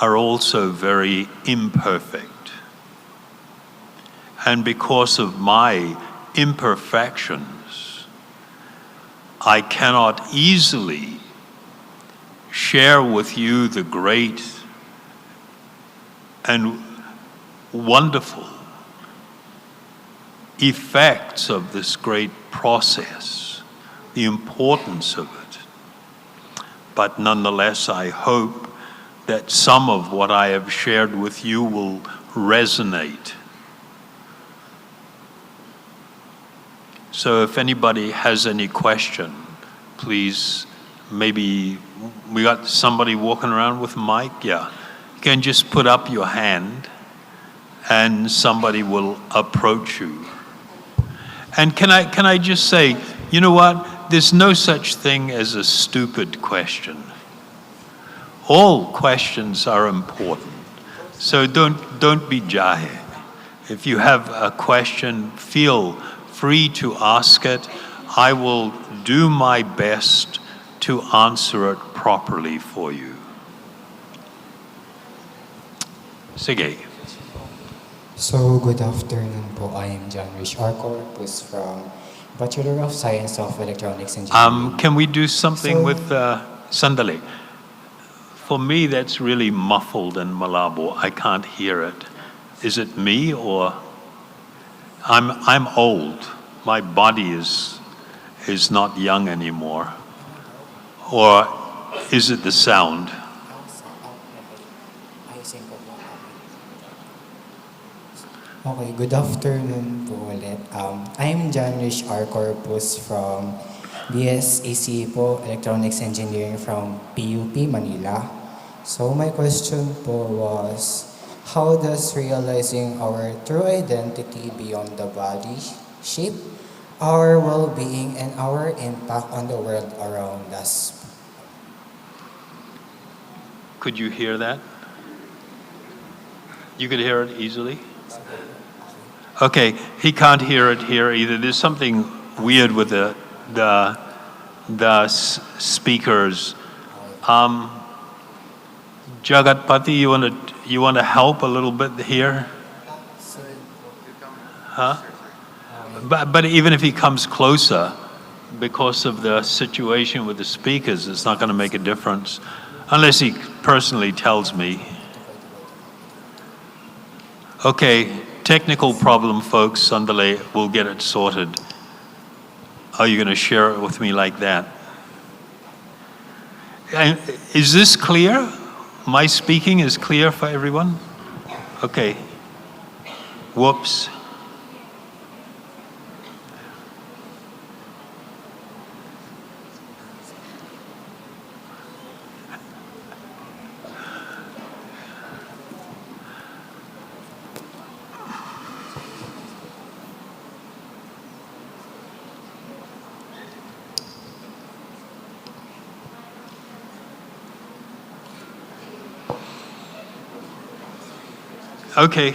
are also very imperfect. and because of my imperfections, I cannot easily share with you the great and wonderful effects of this great process, the importance of it. But nonetheless, I hope that some of what I have shared with you will resonate. So if anybody has any question, please, maybe we got somebody walking around with a mic? Yeah. You can just put up your hand and somebody will approach you. And can I just say, you know what? There's no such thing as a stupid question. All questions are important. So don't be shy. If you have a question, feel free to ask it. I will do my best to answer it properly for you. Sige. So, good afternoon po. I am John Rich Arcor, who's from Bachelor of Science of Electronics Engineering. Can we do something So- with Sandali? For me, that's really muffled and malabo. I can't hear it. Is it me or I'm old? My body is not young anymore. Or is it the sound? Okay, good afternoon po ulit. I'm John Rich R. Corpus from BSEC po, Electronics Engineering from PUP, Manila. So my question po was, how does realizing our true identity beyond the body shape our well-being and our impact on the world around us? Could you hear that? You could hear it easily? Okay, he can't hear it here either. There's something weird with the speakers. Jagatpati, you want to help a little bit here? Huh? But even if he comes closer, because of the situation with the speakers, it's not going to make a difference, unless he personally tells me. Okay, technical problem, folks. Sandale, we'll get it sorted. Are you going to share it with me like that? And is this clear? My speaking is clear for everyone? Okay. Whoops. Okay.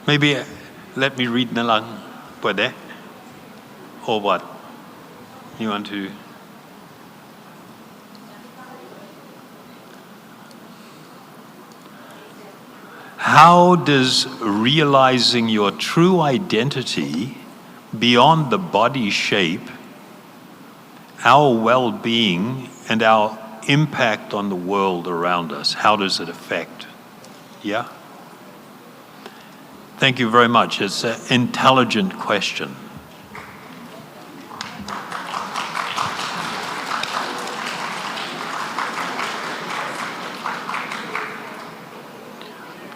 Maybe let me read na lang. Pwede? Or what? You want to? How does realizing your true identity beyond the body shape our well-being and our impact on the world around us? How does it affect? Yeah? Thank you very much. It's an intelligent question.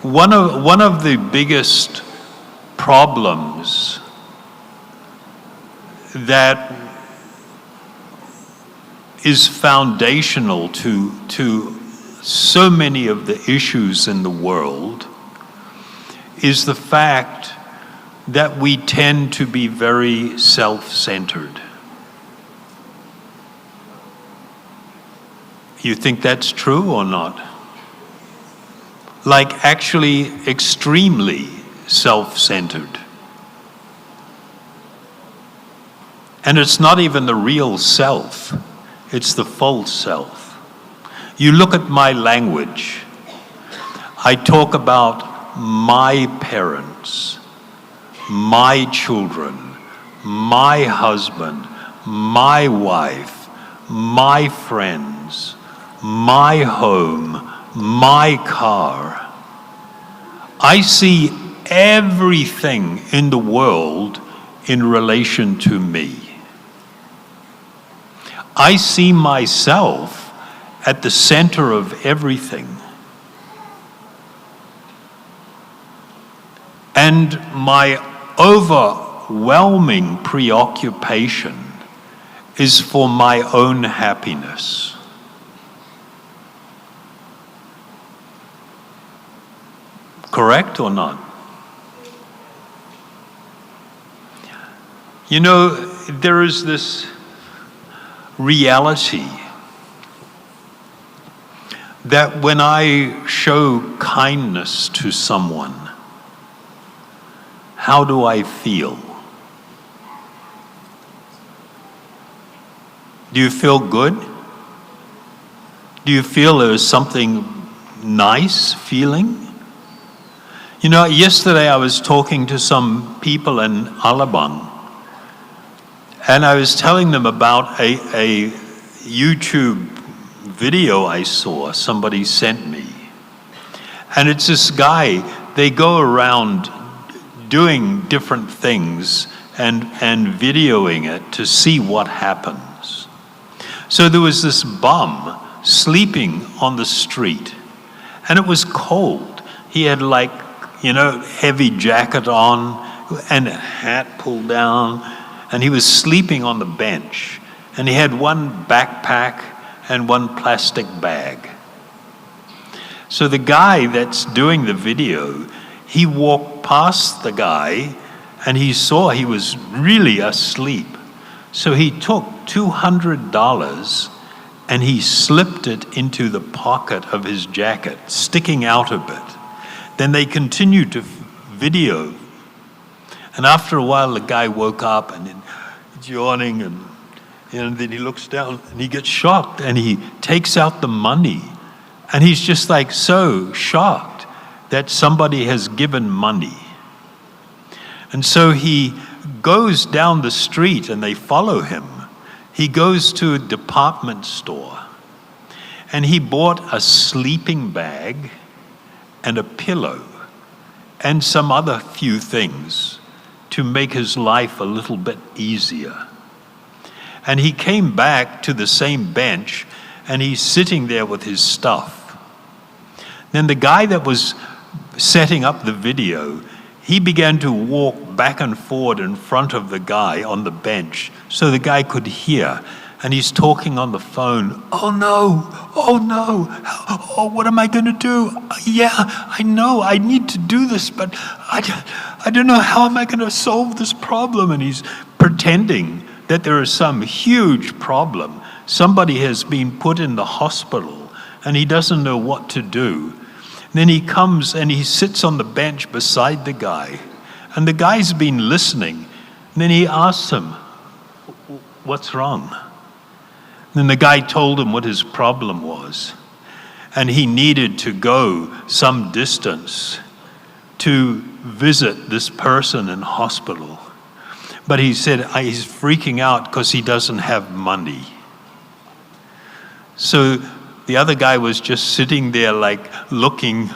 One of the biggest problems that is foundational to so many of the issues in the world is the fact that we tend to be very self-centered. You think that's true or not? Like actually extremely self-centered. And it's not even the real self, it's the false self. You look at my language. I talk about my parents, my children, my husband, my wife, my friends, my home, my car. I see everything in the world in relation to me. I see myself at the center of everything. And my overwhelming preoccupation is for my own happiness. Correct or not? You know, there is this reality that when I show kindness to someone, how do I feel? Do you feel good? Do you feel there's something nice feeling? You know, yesterday I was talking to some people in Alabang, and I was telling them about a YouTube video I saw, somebody sent me. And it's this guy, they go around doing different things and videoing it to see what happens. So there was this bum sleeping on the street, and it was cold. He had heavy jacket on and a hat pulled down, and he was sleeping on the bench, and he had one backpack and one plastic bag. So the guy that's doing the video, he walked past the guy and he saw he was really asleep. So he took $200 and he slipped it into the pocket of his jacket, sticking out a bit. Then they continued to video. And after a while, the guy woke up and he's yawning, and then he looks down and he gets shocked and he takes out the money. And he's just like so shocked that somebody has given money. And so he goes down the street and they follow him. He goes to a department store and he bought a sleeping bag and a pillow and some other few things to make his life a little bit easier. And he came back to the same bench and he's sitting there with his stuff. Then the guy that was setting up the video, he began to walk back and forward in front of the guy on the bench so the guy could hear. And he's talking on the phone. Oh no, oh, what am I going to do? Yeah, I know, I need to do this, but I don't know, how am I going to solve this problem? And he's pretending that there is some huge problem. Somebody has been put in the hospital and he doesn't know what to do. Then he comes and he sits on the bench beside the guy, and the guy's been listening. And then he asks him, what's wrong? Then the guy told him what his problem was, and he needed to go some distance to visit this person in hospital. But he said he's freaking out because he doesn't have money. So the other guy was just sitting there looking.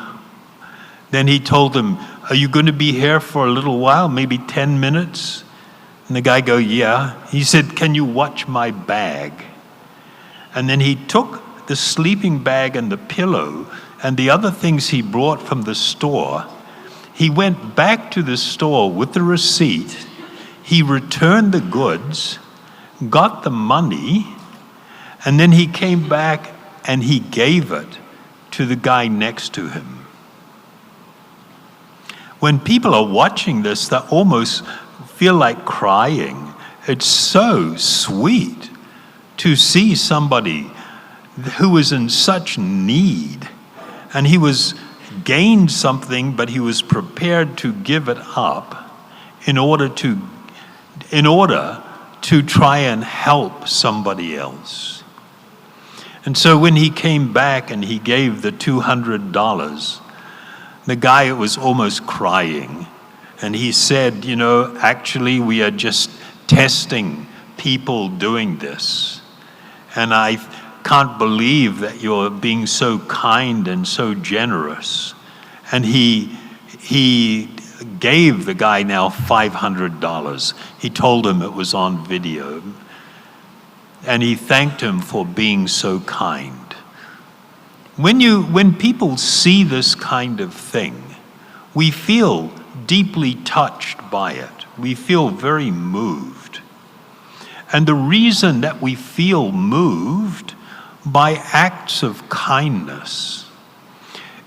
Then he told him, are you going to be here for a little while, maybe 10 minutes? And the guy goes, yeah. He said, can you watch my bag? And then he took the sleeping bag and the pillow and the other things he brought from the store. He went back to the store with the receipt. He returned the goods, got the money, and then he came back and he gave it to the guy next to him. When people are watching this, they almost feel like crying. It's so sweet to see somebody who was in such need, and he was gained something, but he was prepared to give it up in order to try and help somebody else. And so when he came back and he gave the $200, The guy was almost crying. And he said, you know, actually we are just testing people doing this. And I can't believe that you're being so kind and so generous. And he gave the guy now $500. He told him it was on video. And he thanked him for being so kind. When people see this kind of thing, we feel deeply touched by it. We feel very moved. And the reason that we feel moved by acts of kindness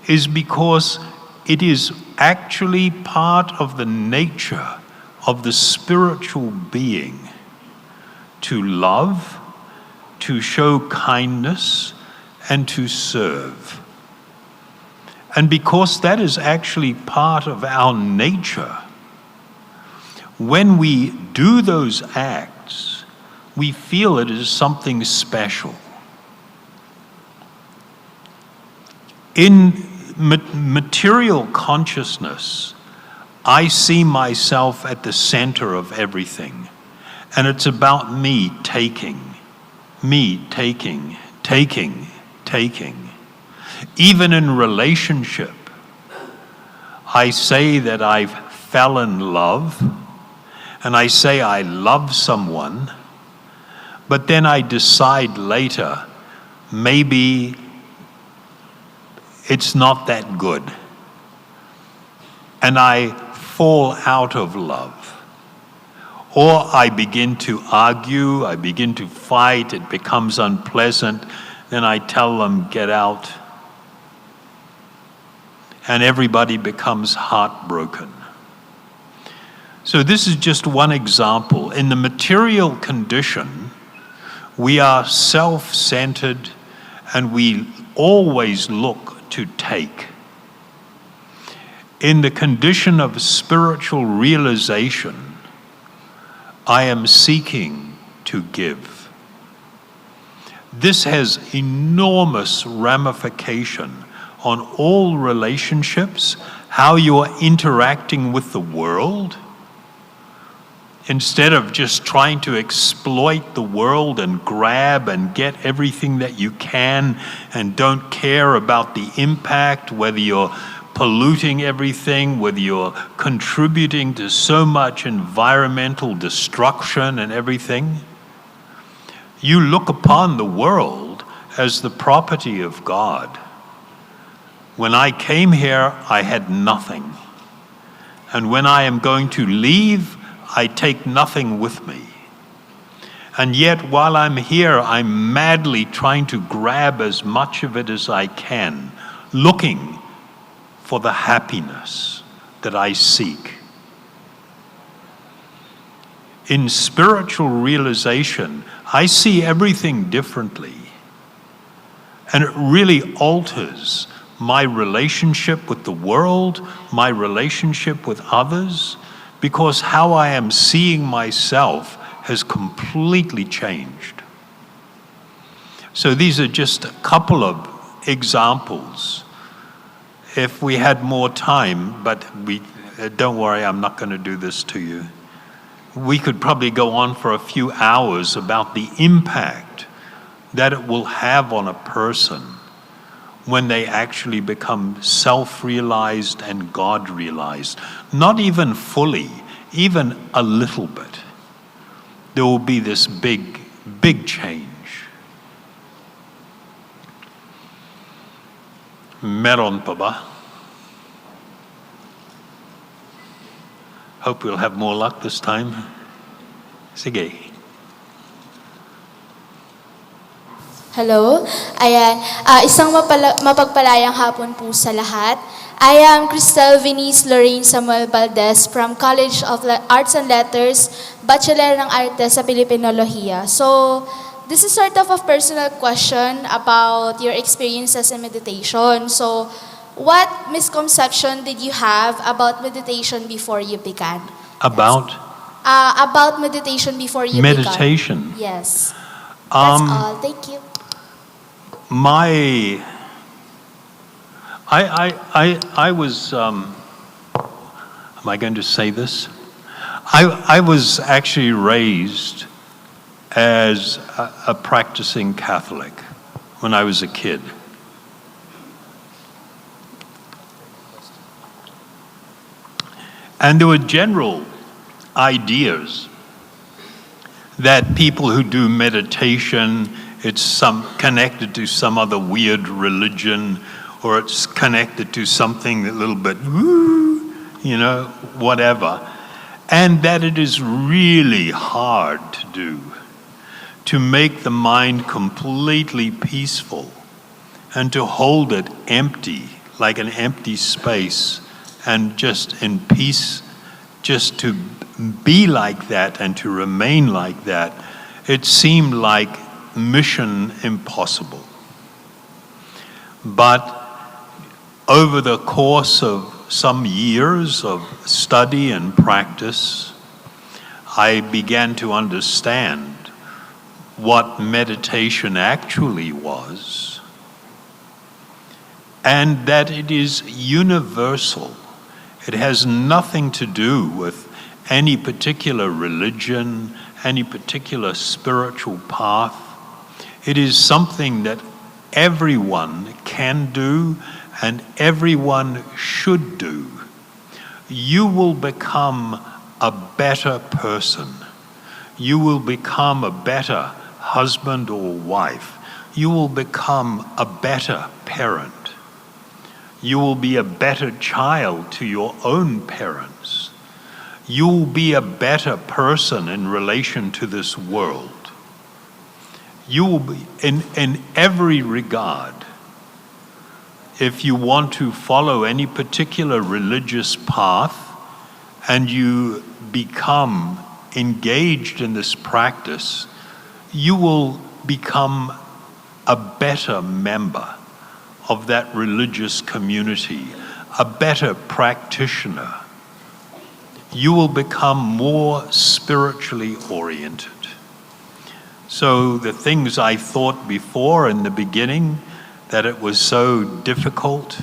is because it is actually part of the nature of the spiritual being to love, to show kindness, and to serve. And because that is actually part of our nature, when we do those acts, we feel it is something special. In material consciousness, I see myself at the center of everything. And it's about me taking. Even in relationship, I say that I fell in love, and I say I love someone, but then I decide later, maybe it's not that good. And I fall out of love. Or I begin to argue, I begin to fight, it becomes unpleasant, then I tell them, get out. And everybody becomes heartbroken. So this is just one example. In the material condition, we are self-centered and we always look to take. In the condition of spiritual realization, I am seeking to give. This has enormous ramification on all relationships, how you're interacting with the world. Instead of just trying to exploit the world and grab and get everything that you can and don't care about the impact, whether you're polluting everything, whether you're contributing to so much environmental destruction and everything. You look upon the world as the property of God. When I came here, I had nothing. And when I am going to leave, I take nothing with me. And yet, while I'm here, I'm madly trying to grab as much of it as I can, looking for the happiness that I seek. In spiritual realization, I see everything differently. And it really alters my relationship with the world, my relationship with others, because how I am seeing myself has completely changed. So these are just a couple of examples. If we had more time, but don't worry, I'm not going to do this to you. We could probably go on for a few hours about the impact that it will have on a person when they actually become self-realized and God-realized. Not even fully, even a little bit. There will be this big, big change. Meron pa ba? Hope we'll have more luck this time. Sige. Hello. Ayan. Isang mapagpalayang hapon po sa lahat. I am Cristel Venice Lorraine Samuel Valdez from College of Arts and Letters, Bachelor ng Artes sa Pilipinolohiya. So, this is sort of a personal question about your experiences in meditation. So, what misconception did you have about meditation before you began? About? About meditation before you began. Meditation? Yes. That's all. Thank you. I was, am I going to say this? I was actually raised as a practicing Catholic when I was a kid. And there were general ideas that people who do meditation, it's connected to some other weird religion, or it's connected to something a little bit, whatever. And that it is really hard to do, to make the mind completely peaceful and to hold it empty, like an empty space, and just in peace, just to be like that and to remain like that. It seemed like mission impossible. But over the course of some years of study and practice, I began to understand what meditation actually was, and that it is universal. It has nothing to do with any particular religion, any particular spiritual path. It is something that everyone can do and everyone should do. You will become a better person. You will become a better husband or wife. You will become a better parent. You will be a better child to your own parents. You will be a better person in relation to this world. You will be, in every regard, if you want to follow any particular religious path and you become engaged in this practice, you will become a better member of that religious community, a better practitioner. You will become more spiritually oriented. So the things I thought before in the beginning, that it was so difficult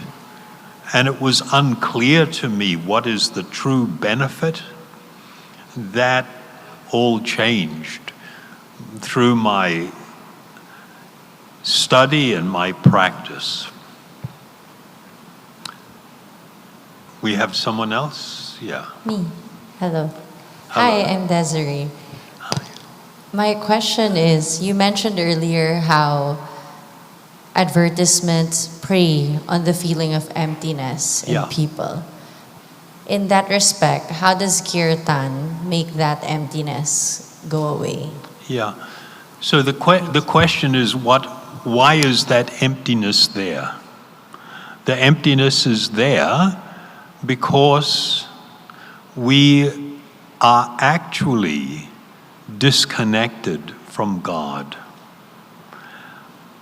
and it was unclear to me what is the true benefit, that all changed through my study and my practice. We have someone else? Yeah. Me. Hello. Hello. Hi, I'm Desiree. My question is, you mentioned earlier how advertisements prey on the feeling of emptiness in Yeah. people. In that respect, how does kirtan make that emptiness go away? Yeah. So the question is, why is that emptiness there? The emptiness is there because we are actually disconnected from God.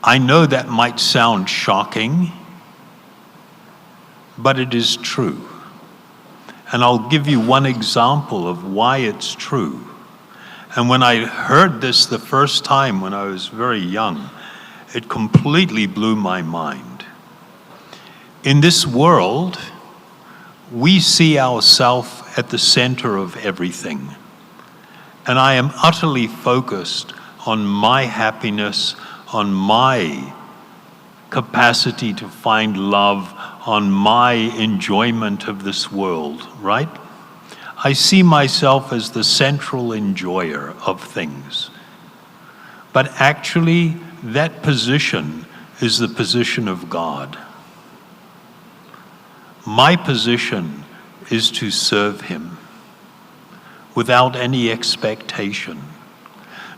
I know that might sound shocking, but it is true. And I'll give you one example of why it's true. And when I heard this the first time when I was very young, it completely blew my mind. In this world, we see ourselves at the center of everything. And I am utterly focused on my happiness, on my capacity to find love, on my enjoyment of this world, right? I see myself as the central enjoyer of things. But actually, that position is the position of God. My position is to serve Him without any expectation,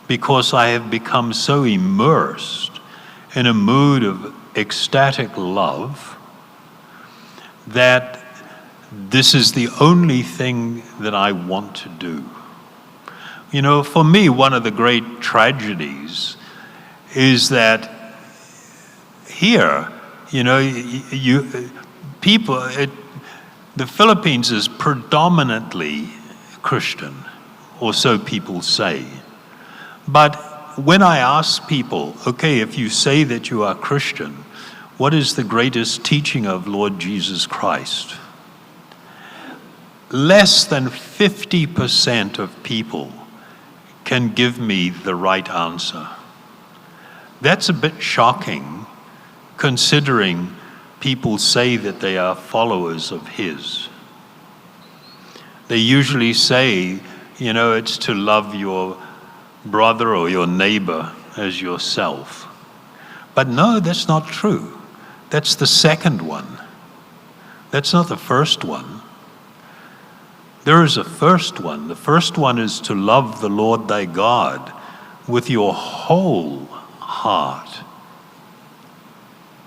because I have become so immersed in a mood of ecstatic love that this is the only thing that I want to do. You know, for me, one of the great tragedies is that here, you know, the Philippines is predominantly Christian, or so people say. But when I ask people, okay, if you say that you are Christian, What is the greatest teaching of Lord Jesus Christ? Less than 50% of people can give me the right answer. That's a bit shocking, considering people say that they are followers of his. They usually say, you know, it's to love your brother or your neighbor as yourself. But no, that's not true. That's the second one. That's not the first one. There is a first one. The first one is to love the Lord thy God with your whole heart.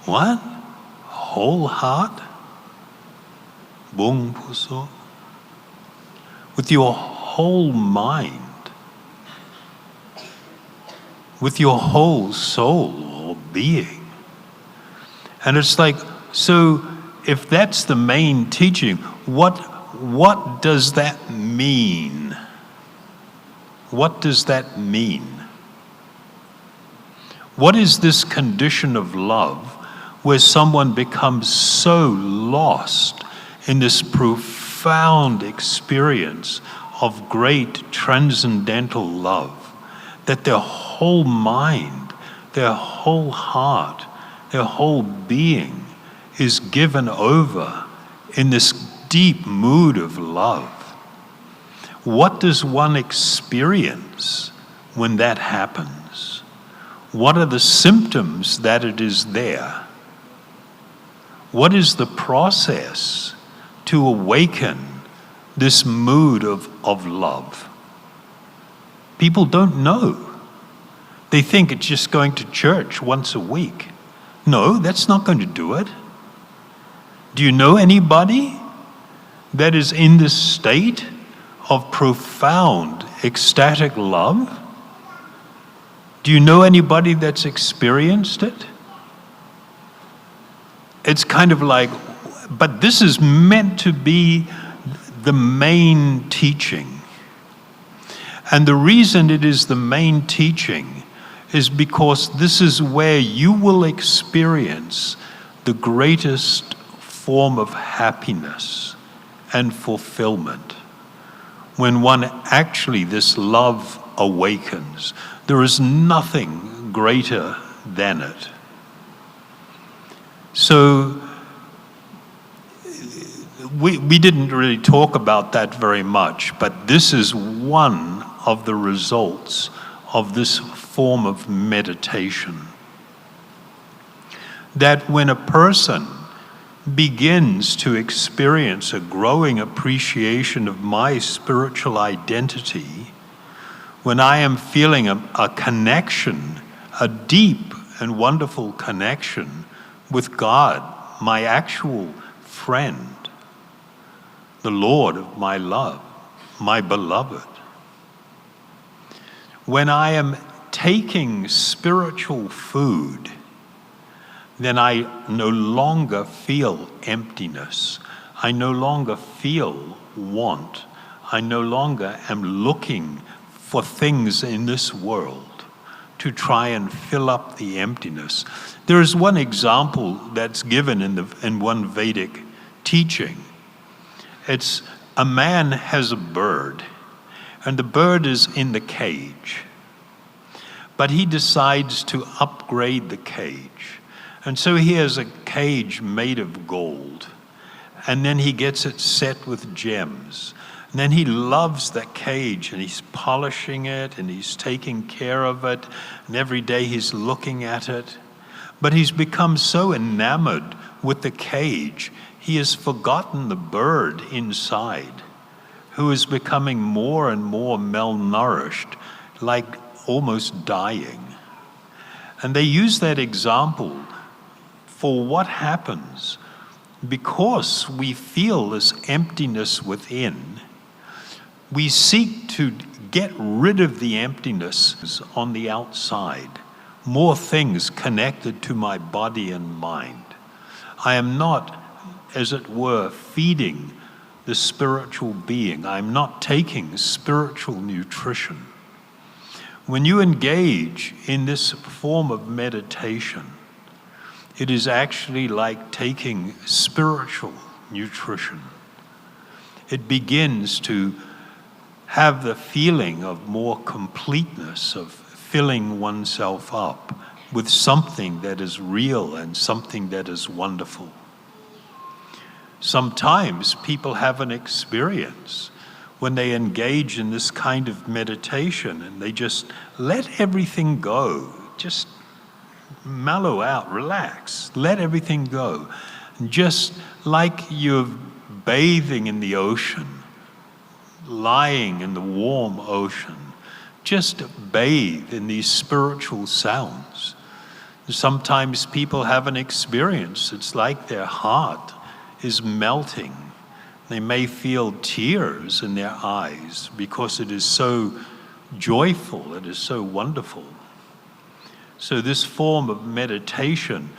What? Whole heart? Buong puso? With your whole mind. With your whole soul or being. And it's like, so if that's the main teaching, what does that mean? What does that mean? What is this condition of love where someone becomes so lost in this profound experience of great transcendental love that their whole mind, their whole heart, their whole being is given over in this deep mood of love? What does one experience when that happens? What are the symptoms that it is there? What is the process to awaken this mood of love? People don't know. They think it's just going to church once a week. No, that's not going to do it. Do you know anybody that is in this state of profound ecstatic love? Do you know anybody that's experienced it? It's kind of like, but this is meant to be the main teaching. And the reason it is the main teaching is because this is where you will experience the greatest form of happiness and fulfillment. When one actually, this love awakens, there is nothing greater than it. So we didn't really talk about that very much, but this is one of the results of this form of meditation. That when a person begins to experience a growing appreciation of my spiritual identity, when I am feeling a connection, a deep and wonderful connection with God, my actual friend, the Lord of my love, my beloved. When I am taking spiritual food, then I no longer feel emptiness. I no longer feel want. I no longer am looking for things in this world to try and fill up the emptiness. There is one example that's given in one Vedic teaching. It's a man has a bird, and the bird is in the cage. But he decides to upgrade the cage. And so he has a cage made of gold. And then he gets it set with gems. And then he loves that cage, and he's polishing it, and he's taking care of it. And every day he's looking at it. But he's become so enamored with the cage, he has forgotten the bird inside, who is becoming more and more malnourished, like almost dying. And they use that example for what happens because we feel this emptiness within. We seek to get rid of the emptiness on the outside, more things connected to my body and mind. I am not, as it were, feeding the spiritual being. I'm not taking spiritual nutrition. When you engage in this form of meditation, It is actually like taking spiritual nutrition. It begins to have the feeling of more completeness, of filling oneself up with something that is real and something that is wonderful. Sometimes people have an experience when they engage in this kind of meditation and they just let everything go, just mellow out, relax, let everything go. Just like you're bathing in the ocean, lying in the warm ocean, just bathe in these spiritual sounds. Sometimes people have an experience, it's like their heart is melting. They may feel tears in their eyes because it is so joyful, it is so wonderful. So this form of meditation,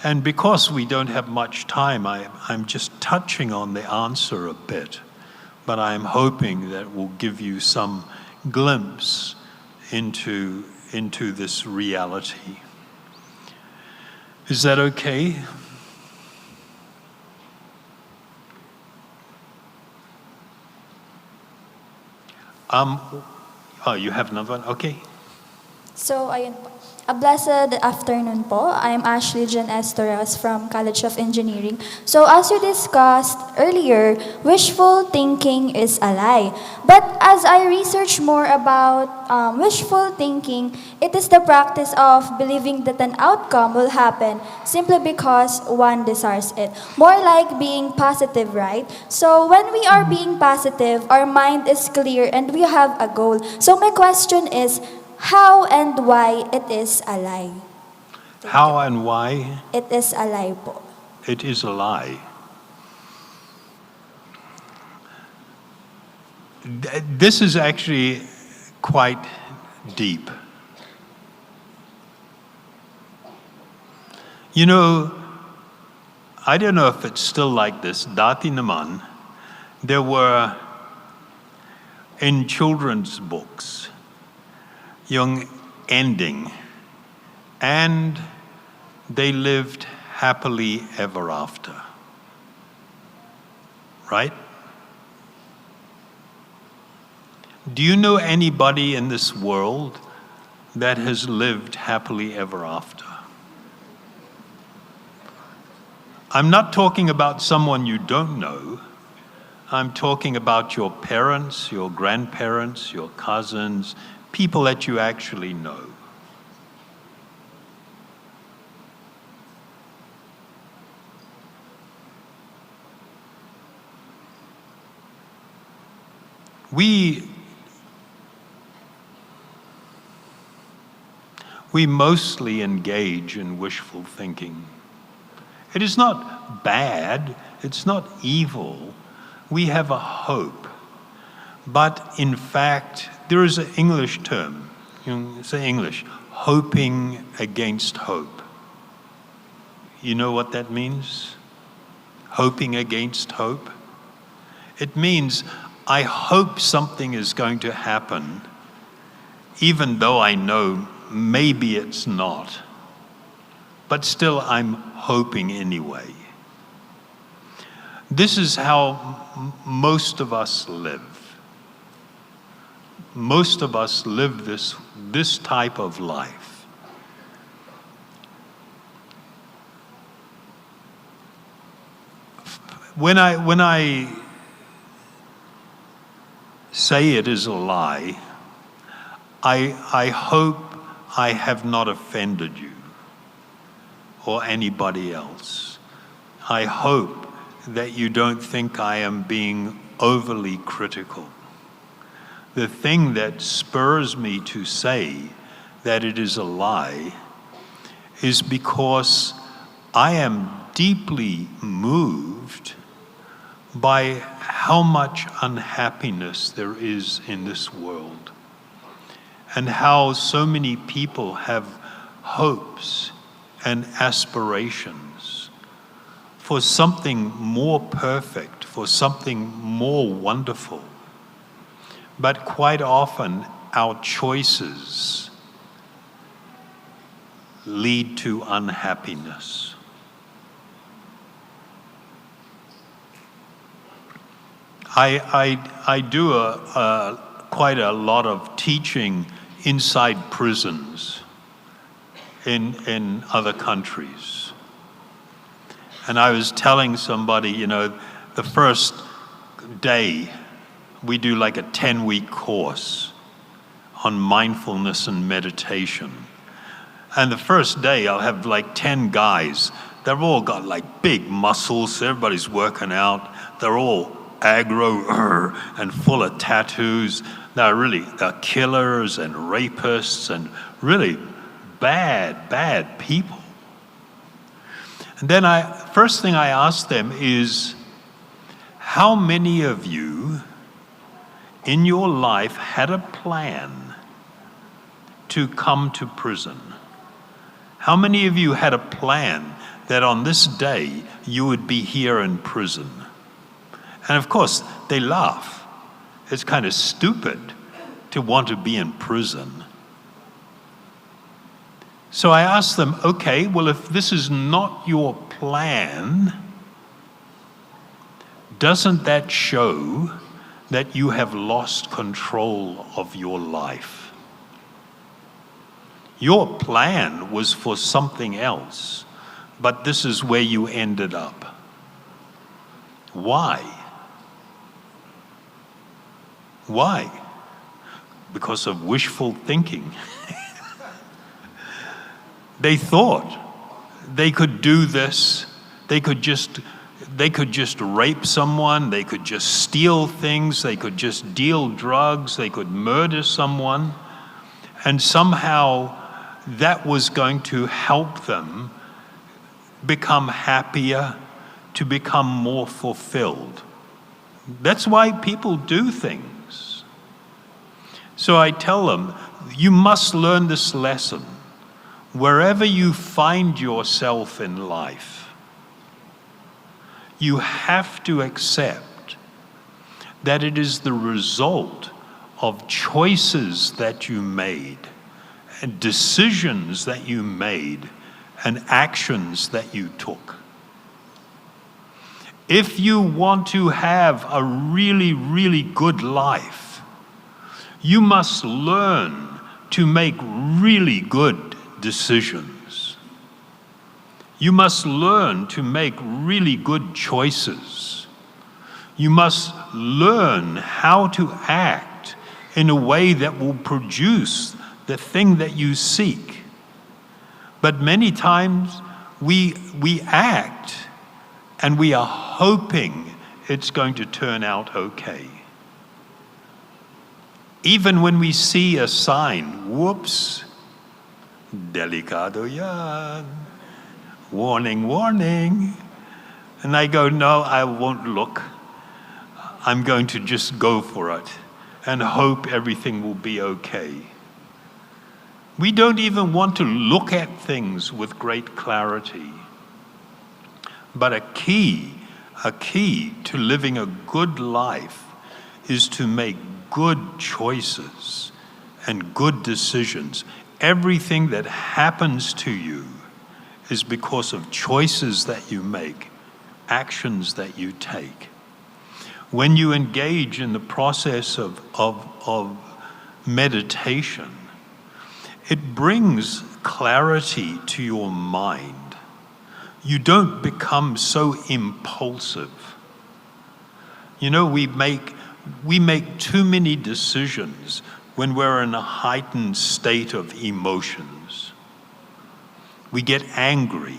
and because we don't have much time, I'm just touching on the answer a bit, but I'm hoping that will give you some glimpse into this reality. Is that okay? Oh, you have another one? Okay. So, ayun po. A blessed afternoon po. I'm Ashley Jen Estoras from College of Engineering. So, as you discussed earlier, wishful thinking is a lie. But as I research more about wishful thinking, it is the practice of believing that an outcome will happen simply because one desires it. More like being positive, right? So, when we are being positive, our mind is clear and we have a goal. So, my question is, how and why it is a lie? How and why? It is a lie po. It is a lie. This is actually quite deep. You know, I don't know if it's still like this. Dati naman, there were in children's books, yung ending, and they lived happily ever after. Right? Do you know anybody in this world that has lived happily ever after? I'm not talking about someone you don't know. I'm talking about your parents, your grandparents, your cousins, people that you actually know. We mostly engage in wishful thinking. It is not bad, it's not evil. We have a hope. But in fact, there is an English term, you say English, hoping against hope. You know what that means? Hoping against hope? It means I hope something is going to happen, even though I know maybe it's not. But still I'm hoping anyway. This is how most of us live. Most of us live this type of life. When I say it is a lie, I hope I have not offended you or anybody else. I hope that you don't think I am being overly critical. The thing that spurs me to say that it is a lie is because I am deeply moved by how much unhappiness there is in this world and how so many people have hopes and aspirations for something more perfect, for something more wonderful. But quite often, our choices lead to unhappiness. I do quite a lot of teaching inside prisons in other countries. And I was telling somebody, you know, the first day we do like a 10-week course on mindfulness and meditation. And the first day I'll have like 10 guys. They've all got like big muscles. Everybody's working out. They're all aggro and full of tattoos. They're killers and rapists and really bad people. And then first thing I ask them is, how many of you in your life had a plan to come to prison? How many of you had a plan that on this day you would be here in prison? And of course, they laugh. It's kind of stupid to want to be in prison. So I ask them, okay, well, if this is not your plan, doesn't that show that you have lost control of your life? Your plan was for something else, but this is where you ended up. Why? Why? Because of wishful thinking. They thought they could do this. They could just rape someone. They could just steal things. They could just deal drugs. They could murder someone. And somehow that was going to help them become happier, to become more fulfilled. That's why people do things. So I tell them, you must learn this lesson. Wherever you find yourself in life, you have to accept that it is the result of choices that you made, and decisions that you made, and actions that you took. If you want to have a really, really good life, you must learn to make really good decisions. You must learn to make really good choices. You must learn how to act in a way that will produce the thing that you seek. But many times we act and we are hoping it's going to turn out okay. Even when we see a sign, whoops, delicado yan, warning, warning. And I go, no, I won't look. I'm going to just go for it and hope everything will be okay. We don't even want to look at things with great clarity. But a key to living a good life is to make good choices and good decisions. Everything that happens to you is because of choices that you make, actions that you take. When you engage in the process of meditation, it brings clarity to your mind. You don't become so impulsive. You know, we make too many decisions when we're in a heightened state of emotions. We get angry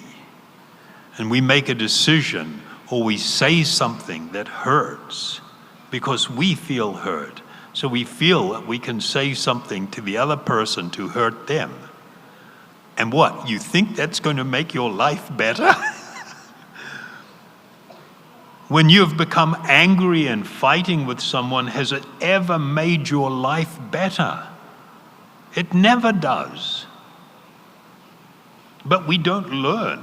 and we make a decision or we say something that hurts because we feel hurt. So we feel that we can say something to the other person to hurt them. And what? You think that's going to make your life better? When you've become angry and fighting with someone, has it ever made your life better? It never does. But we don't learn.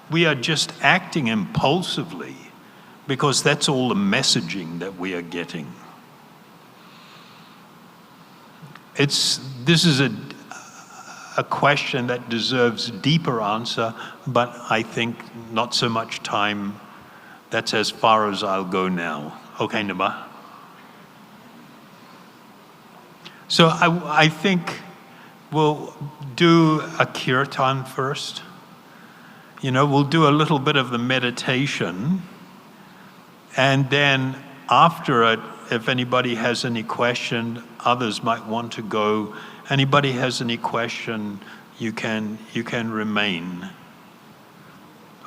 We are just acting impulsively because that's all the messaging that we are getting. This is a question that deserves deeper answer, but I think not so much time. That's as far as I'll go now. Okay, Nima. So I think we'll do a kirtan first. We'll do a little bit of the meditation, and then after it, if anybody has any question, others might want to go. Anybody has any question, you can remain.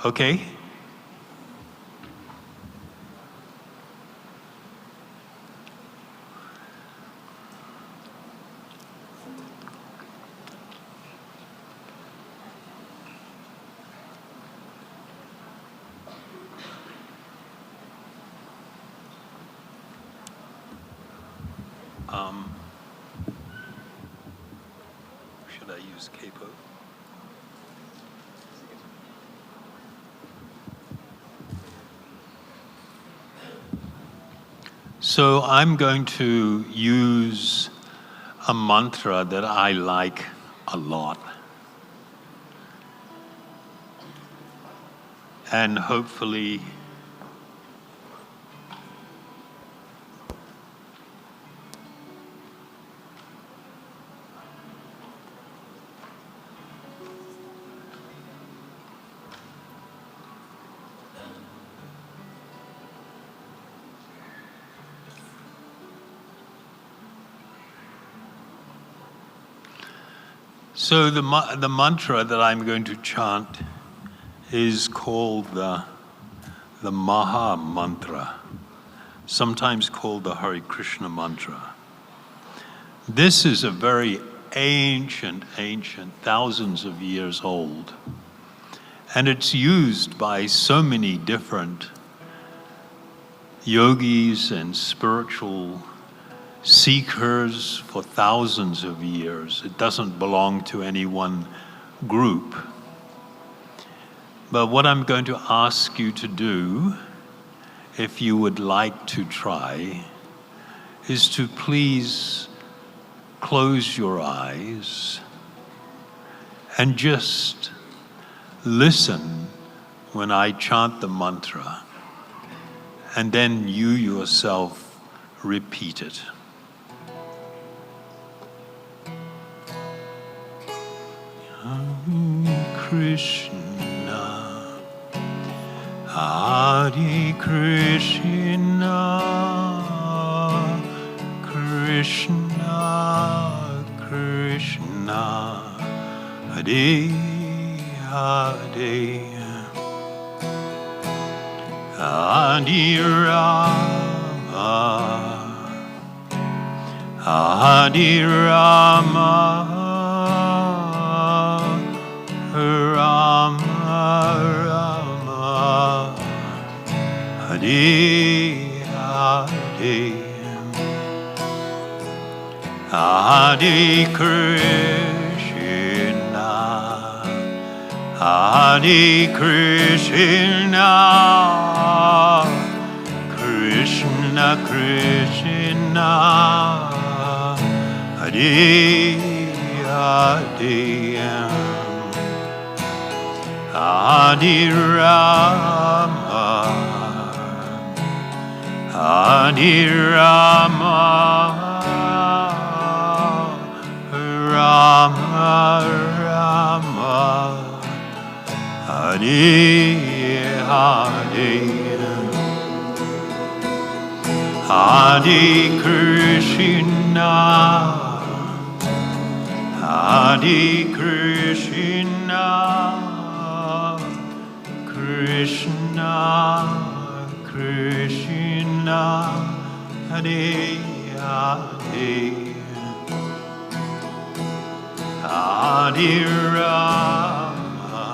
Okay? Should I use capo? So I'm going to use a mantra that I like a lot. And hopefully So the mantra that I'm going to chant is called the Maha Mantra, sometimes called the Hare Krishna mantra. This is a very ancient, thousands of years old, and it's used by so many different yogis and spiritual seekers for thousands of years. It doesn't belong to any one group. But what I'm going to ask you to do, if you would like to try, is to please close your eyes and just listen when I chant the mantra, and then you yourself repeat it. Krishna, Hare Krishna, Krishna, Krishna, Hare Hare, Hare Rama, Hare Rama, Rama, Rama, Hare Hare, Hare Krishna, Hare Krishna, Krishna Krishna, Hare Hare, Hare Rama, Hare Rama, Rama Rama, Hare Hare, Hare Krishna, Hare Krishna, Krishna Krishna, Hare Hare, Hare Rama,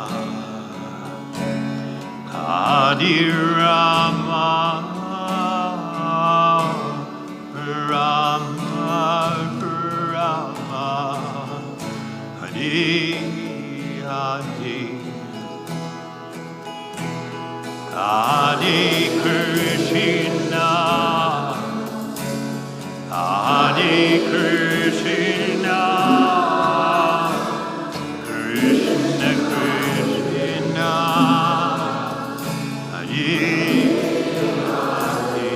Hare Rama, Rama Rama, Hare Hare, Hare Krishna, Hare Krishna, Krishna Krishna, Hare Hare,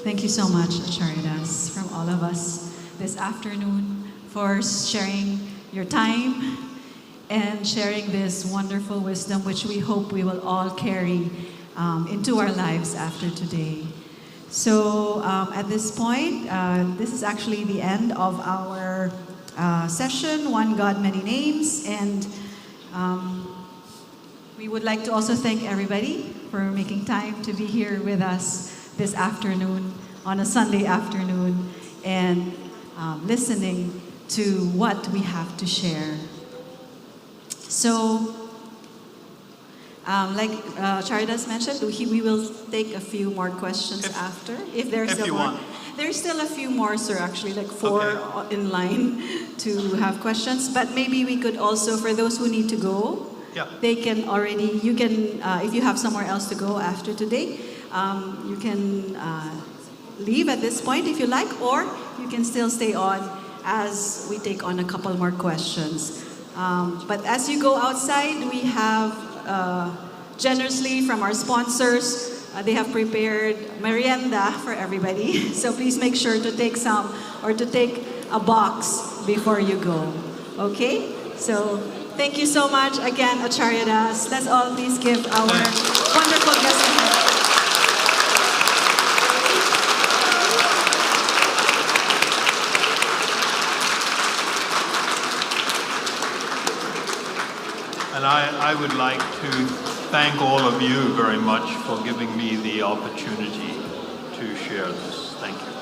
Thank you so much, Achariadas, from all of us this afternoon for sharing your time and sharing this wonderful wisdom which we hope we will all carry into our lives after today. So at this point, this is actually the end of our session, One God, Many Names, and we would like to also thank everybody for making time to be here with us this afternoon, on a Sunday afternoon, and listening to what we have to share. So, like Achariadas mentioned, we will take a few more questions after, if there's if still you more. want. There's still a few more, sir, actually, like 4 Okay. in line to have questions. But maybe we could also, for those who need to go, Yeah. they can already, you can, if you have somewhere else to go after today, you can leave at this point if you like, or you can still stay on as we take on a couple more questions. But as you go outside, we have generously from our sponsors, they have prepared merienda for everybody. So please make sure to take some or to take a box before you go. Okay? So thank you so much again, Achariadas. Let's all please give our wonderful guest a hand. And I would like to thank all of you very much for giving me the opportunity to share this. Thank you.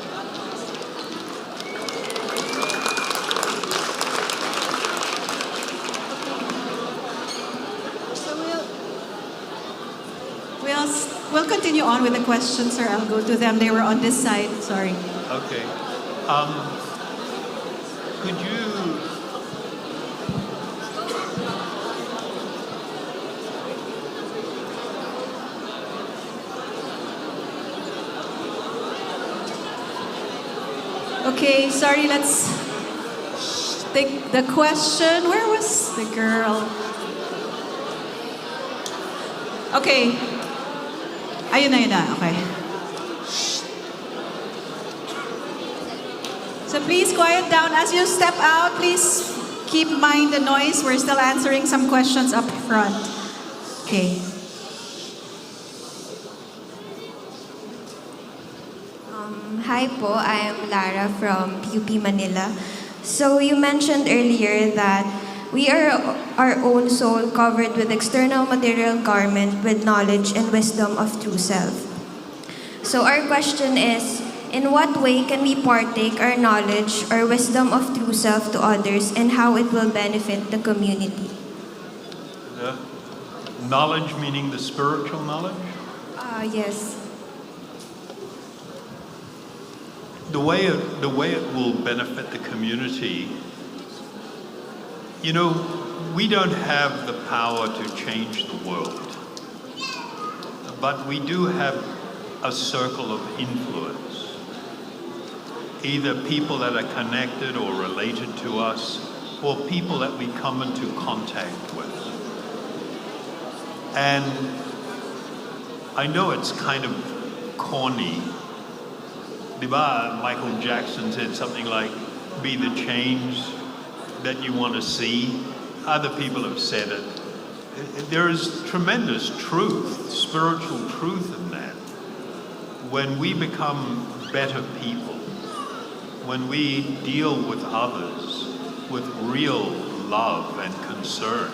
So we'll continue on with the questions, sir. I'll go to them. They were on this side. Sorry. Okay. Could you... Okay, sorry, let's take the question. Where was the girl? Okay. Ayun na. Okay. So please quiet down. As you step out, please keep in mind the noise. We're still answering some questions up front. Okay. Hi po, I am Lara from PUP Manila. So you mentioned earlier that we are our own soul covered with external material garment with knowledge and wisdom of true self. So our question is, in what way can we partake our knowledge or wisdom of true self to others and how it will benefit the community? Knowledge meaning the spiritual knowledge? Yes. The way it will benefit the community, you know, we don't have the power to change the world, but we do have a circle of influence. Either people that are connected or related to us, or people that we come into contact with. And I know it's kind of corny. Michael Jackson said something like, be the change that you want to see. Other people have said it. There is tremendous truth, spiritual truth in that. When we become better people, when we deal with others with real love and concern,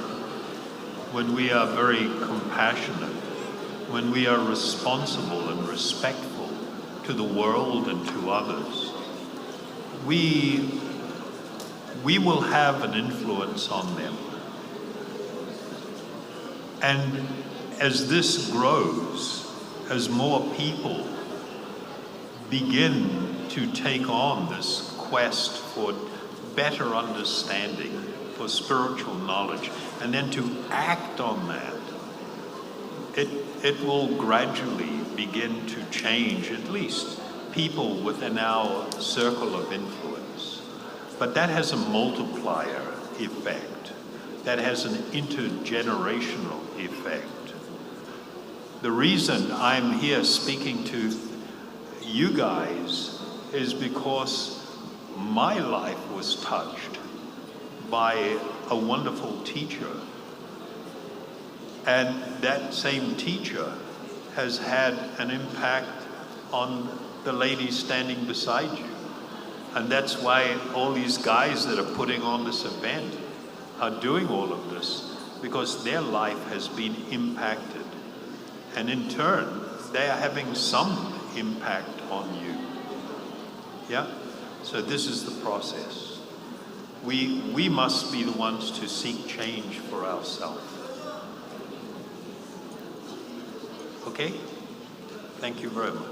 when we are very compassionate, when we are responsible and respectful to the world and to others, we will have an influence on them. And as this grows, as more people begin to take on this quest for better understanding, for spiritual knowledge, and then to act on that, it will gradually begin to change at least people within our circle of influence. But that has a multiplier effect. That has an intergenerational effect. The reason I'm here speaking to you guys is because my life was touched by a wonderful teacher. And that same teacher has had an impact on the lady standing beside you. And that's why all these guys that are putting on this event are doing all of this, because their life has been impacted. And in turn, they are having some impact on you. Yeah? So this is the process. We must be the ones to seek change for ourselves. Okay? Thank you very much.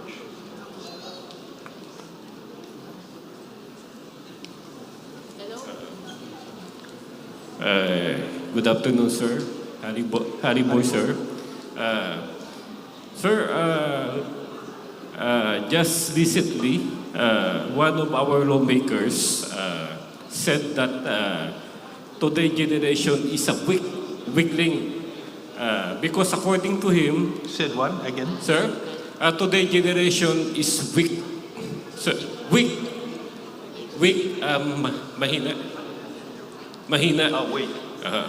Good afternoon, sir. Hari Boy, sir. Sir, just recently, one of our lawmakers said that today's generation is a weakling because according to him... Said what again? Sir, today's generation is weak. Sir, weak, mahina. Oh, wait.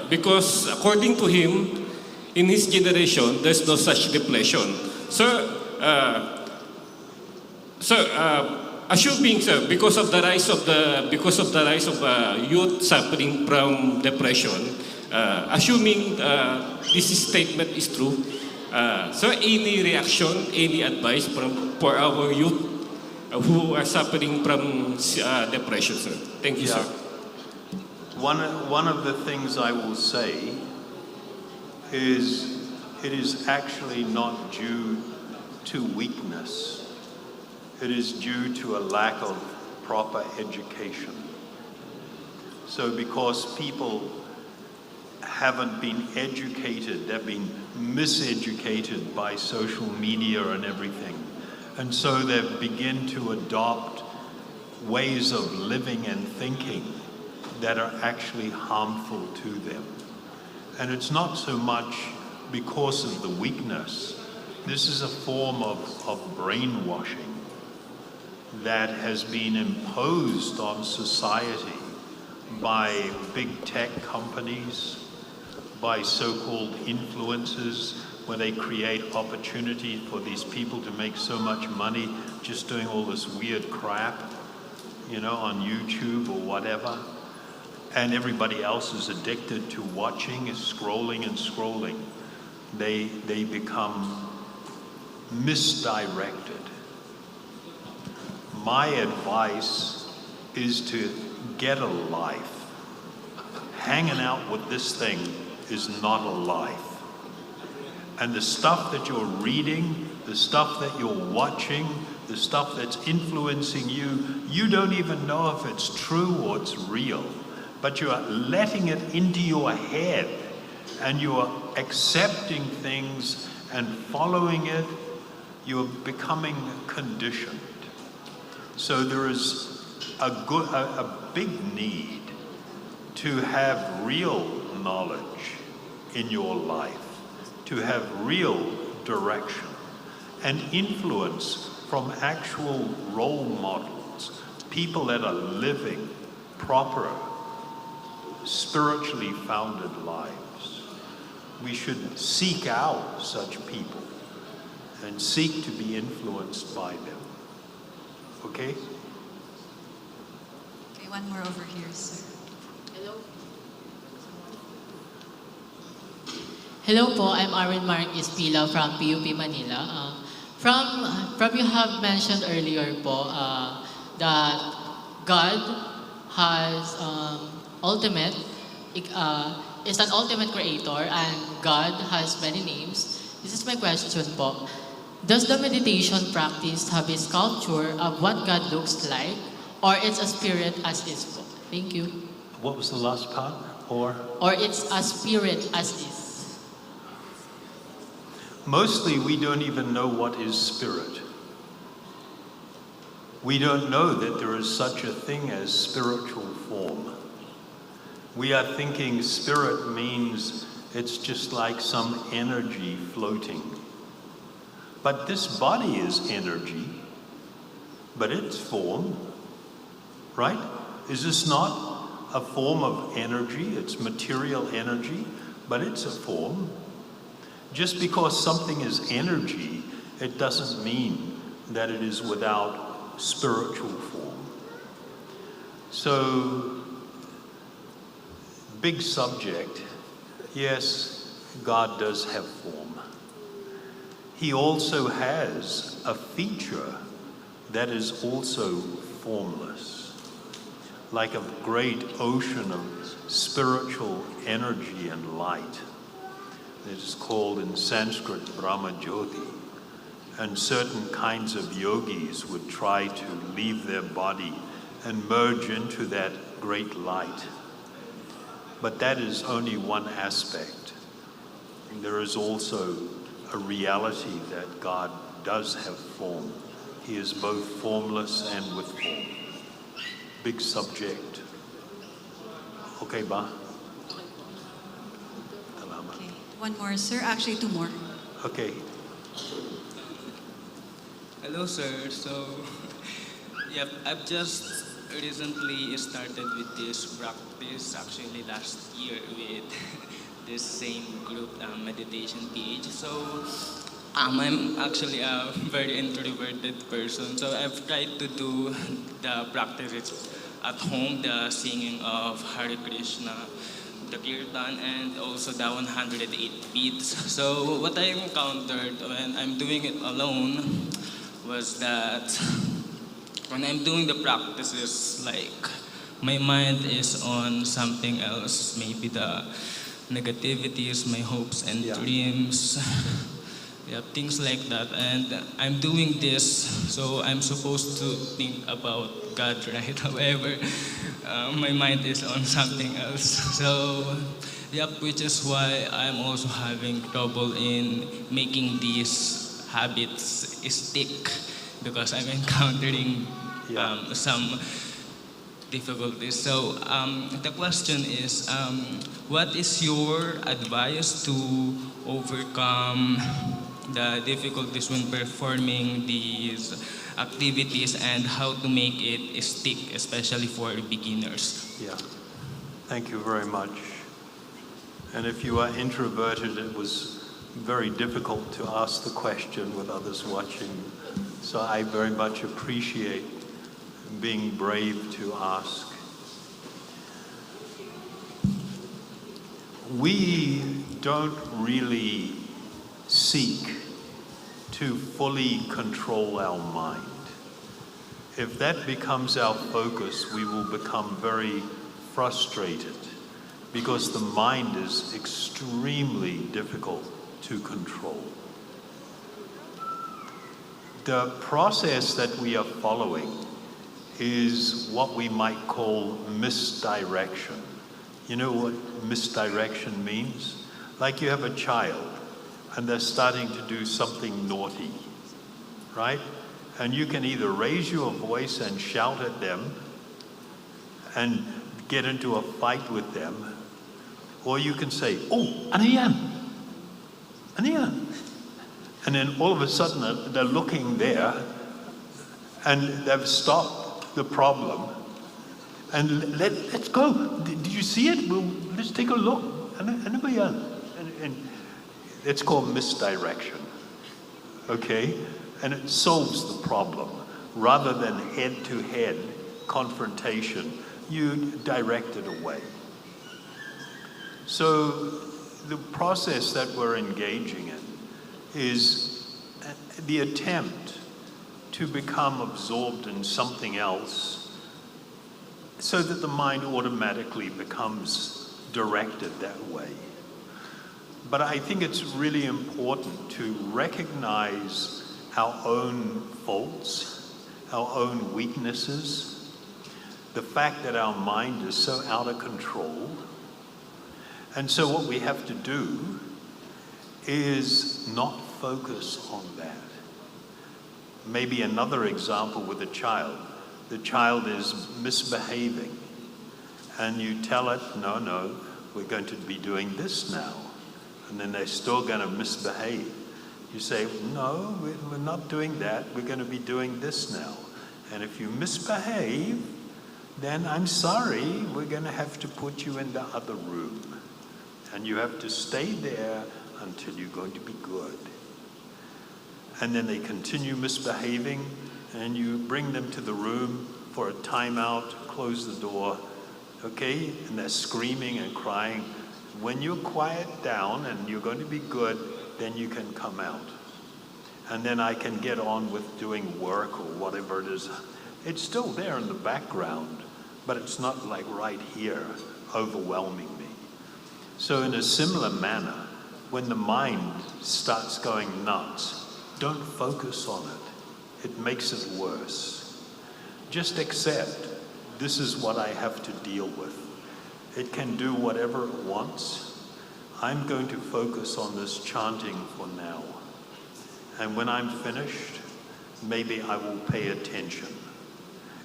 Because according to him, in his generation, there's no such depression. Sir, assuming, sir, because of the rise of youth suffering from depression, assuming this statement is true, sir, any reaction, any advice for our youth who are suffering from depression, sir? Thank you, sir. One of the things I will say is it is actually not due to weakness. It is due to a lack of proper education. So because people haven't been educated, they've been miseducated by social media and everything. And so they've begun to adopt ways of living and thinking that are actually harmful to them. And it's not so much because of the weakness. This is a form of brainwashing that has been imposed on society by big tech companies, by so-called influencers, where they create opportunity for these people to make so much money just doing all this weird crap, on YouTube or whatever. And everybody else is addicted to watching, scrolling and scrolling. They become misdirected. My advice is to get a life. Hanging out with this thing is not a life. And the stuff that you're reading, the stuff that you're watching, the stuff that's influencing you, you don't even know if it's true or it's real. But you are letting it into your head, and you are accepting things and following it, you're becoming conditioned. So there is a big need to have real knowledge in your life, to have real direction and influence from actual role models, people that are living proper, spiritually founded lives. We should seek out such people and seek to be influenced by them. Okay? Okay, one more over here, sir. Hello po, I'm Arwin Mark Ispila from PUP Manila. From you have mentioned earlier po that God has is an ultimate creator and God has many names. This is my question po. Does the meditation practice have a sculpture of what God looks like, or it's a spirit as is po? Thank you. What was the last part? Or it's a spirit as is. Mostly we don't even know what is spirit. We don't know that there is such a thing as spiritual form. We are thinking spirit means it's just like some energy floating. But this body is energy, but it's form, right? Is this not a form of energy? It's material energy, but it's a form. Just because something is energy, it doesn't mean that it is without spiritual form. So, big subject. Yes, God does have form. He also has a feature that is also formless, like a great ocean of spiritual energy and light. It is called in Sanskrit Brahma Jyoti. And certain kinds of yogis would try to leave their body and merge into that great light. But that is only one aspect. And there is also a reality that God does have form. He is both formless and with form. Big subject. Okay, ba? One more, sir. Actually, two more. Okay. Hello, sir. So, yep, I've just recently started with this practice, actually last year with this same group, meditation.ph. So, I'm actually a very introverted person. So, I've tried to do the practices at home, the singing of Hare Krishna, the kirtan, and also the 108 beats. So what I encountered when I'm doing it alone was that when I'm doing the practices, like my mind is on something else, maybe the negativities, my hopes and dreams, yeah, things like that. And I'm doing this, so I'm supposed to think about God, right? However, my mind is on something else. So, yep, which is why I'm also having trouble in making these habits stick, because I'm encountering some difficulties. So the question is, what is your advice to overcome the difficulties when performing these activities and how to make it stick, especially for beginners? Yeah, thank you very much. And if you are introverted, it was very difficult to ask the question with others watching. So I very much appreciate being brave to ask. We don't really seek to fully control our mind. If that becomes our focus, we will become very frustrated because the mind is extremely difficult to control. The process that we are following is what we might call misdirection. You know what misdirection means? Like you have a child and they're starting to do something naughty. right? And you can either raise your voice and shout at them and get into a fight with them, or you can say, oh, ano yan? Ano yan? And then all of a sudden they're looking there and they've stopped the problem. And let's go. Did you see it? Let's take a look. Ano ba yan? And it's called misdirection. Okay? And it solves the problem. Rather than head-to-head confrontation, you direct it away. So the process that we're engaging in is the attempt to become absorbed in something else so that the mind automatically becomes directed that way. But I think it's really important to recognize our own faults, our own weaknesses, the fact that our mind is so out of control. And so what we have to do is not focus on that. Maybe another example with a child. The child is misbehaving and you tell it, no, we're going to be doing this now. And then they're still going to misbehave. You say, no, we're not doing that. We're going to be doing this now. And if you misbehave, then I'm sorry, we're going to have to put you in the other room. And you have to stay there until you're going to be good. And then they continue misbehaving, and you bring them to the room for a timeout, close the door, okay? And they're screaming and crying. When you're quiet down and you're going to be good, then you can come out. And then I can get on with doing work or whatever it is. It's still there in the background, but it's not like right here, overwhelming me. So in a similar manner, when the mind starts going nuts, don't focus on it. It makes it worse. Just accept, this is what I have to deal with. It can do whatever it wants. I'm going to focus on this chanting for now. And when I'm finished, maybe I will pay attention.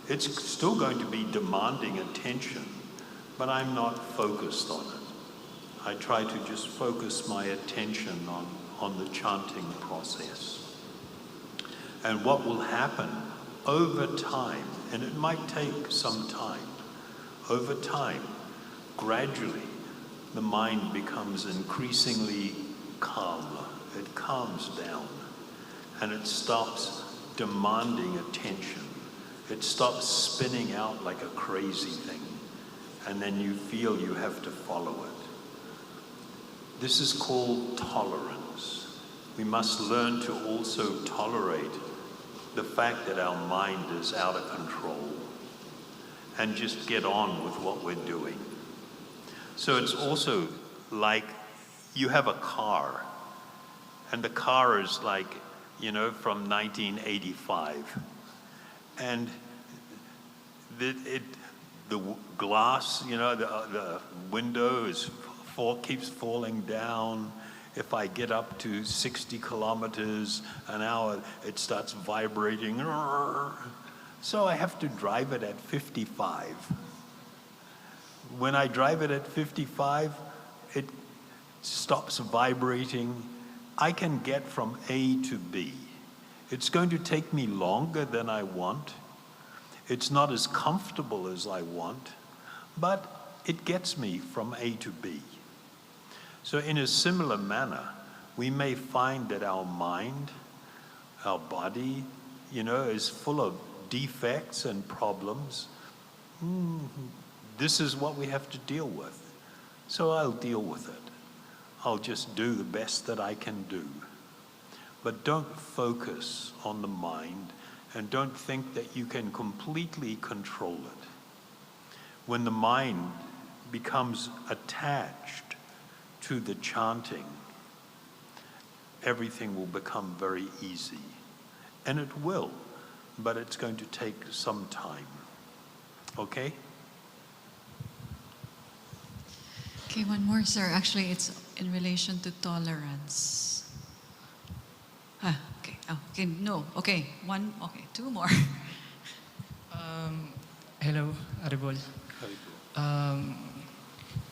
It's still going to be demanding attention, but I'm not focused on it. I try to just focus my attention on the chanting process. And what will happen over time, and it might take some time, over time, gradually, the mind becomes increasingly calm. It calms down, and it stops demanding attention. It stops spinning out like a crazy thing, and then you feel you have to follow it. This is called tolerance. We must learn to also tolerate the fact that our mind is out of control and just get on with what we're doing. So it's also like you have a car, and the car is like, from 1985. And the glass, the window keeps falling down. If I get up to 60 kilometers an hour, it starts vibrating. So I have to drive it at 55. When I drive it at 55, it stops vibrating. I can get from A to B. It's going to take me longer than I want. It's not as comfortable as I want, but it gets me from A to B. So in a similar manner, we may find that our mind, our body, is full of defects and problems. This is what we have to deal with. So I'll deal with it. I'll just do the best that I can do. But don't focus on the mind, and don't think that you can completely control it. When the mind becomes attached to the chanting, everything will become very easy. And it will, but it's going to take some time. Okay? Okay, one more, sir. Actually, it's in relation to tolerance. Okay. Oh, okay, no. Okay, one. Okay, two more. Hello, Aribol.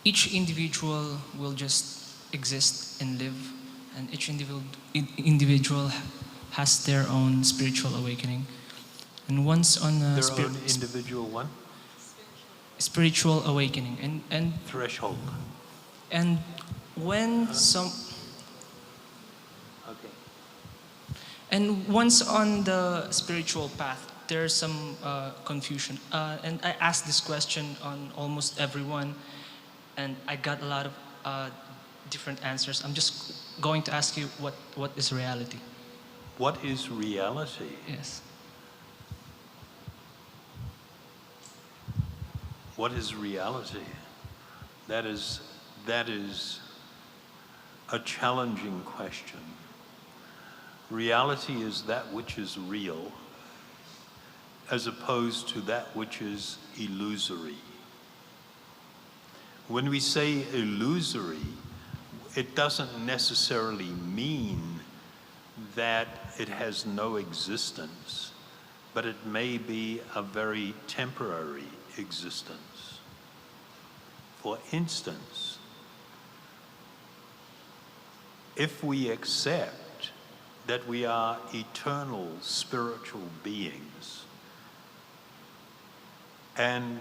Each individual will just exist and live, and each individual has their own spiritual awakening. And once on a Their own individual one? spiritual awakening, and Threshold. and when some Okay. and once on the spiritual path, there's some confusion. And I asked this question on almost everyone, and I got a lot of different answers. I'm just going to ask you, what is reality? What is reality? Yes. What is reality? That is a challenging question. Reality is that which is real, as opposed to that which is illusory. When we say illusory, it doesn't necessarily mean that it has no existence, but it may be a very temporary existence. For instance, if we accept that we are eternal spiritual beings, and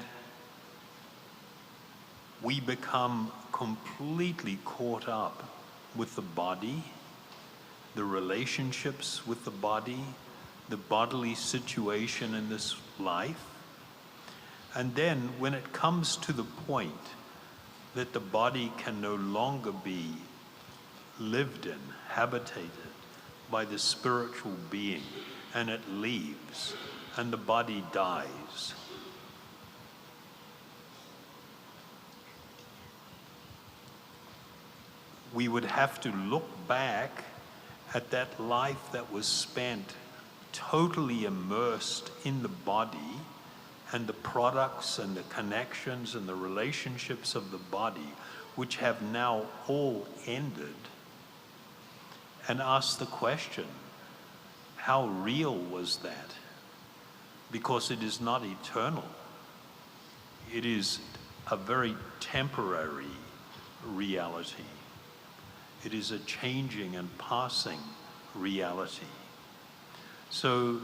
we become completely caught up with the body, the relationships with the body, the bodily situation in this life, and then when it comes to the point that the body can no longer be lived in, habitated by the spiritual being, and it leaves, and the body dies, we would have to look back at that life that was spent totally immersed in the body and the products and the connections and the relationships of the body, which have now all ended, and ask the question, how real was that? Because it is not eternal. It is a very temporary reality. It is a changing and passing reality. So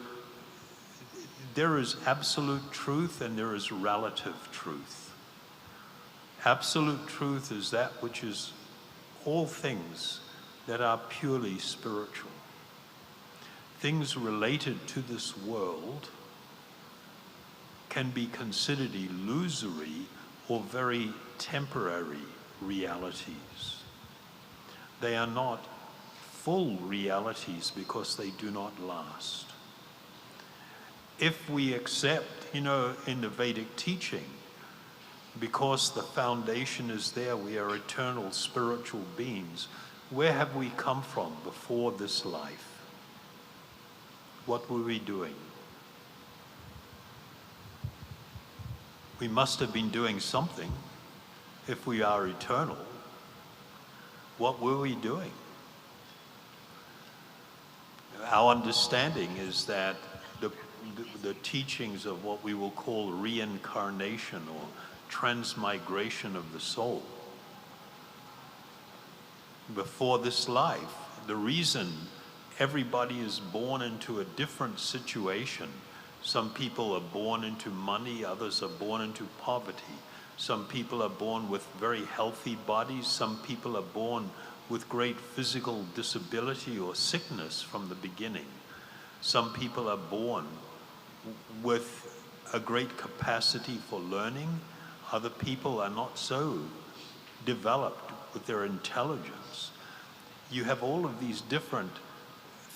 there is absolute truth and there is relative truth. Absolute truth is that which is all things that are purely spiritual. Things related to this world can be considered illusory or very temporary realities. They are not full realities because they do not last. If we accept, in the Vedic teaching, because the foundation is there, we are eternal spiritual beings, where have we come from before this life? What were we doing? We must have been doing something if we are eternal. What were we doing? Our understanding is that the teachings of what we will call reincarnation or transmigration of the soul. Before this life, the reason everybody is born into a different situation, some people are born into money, others are born into poverty. Some people are born with very healthy bodies, some people are born with great physical disability or sickness from the beginning. Some people are born with a great capacity for learning. Other people are not so developed with their intelligence. You have all of these different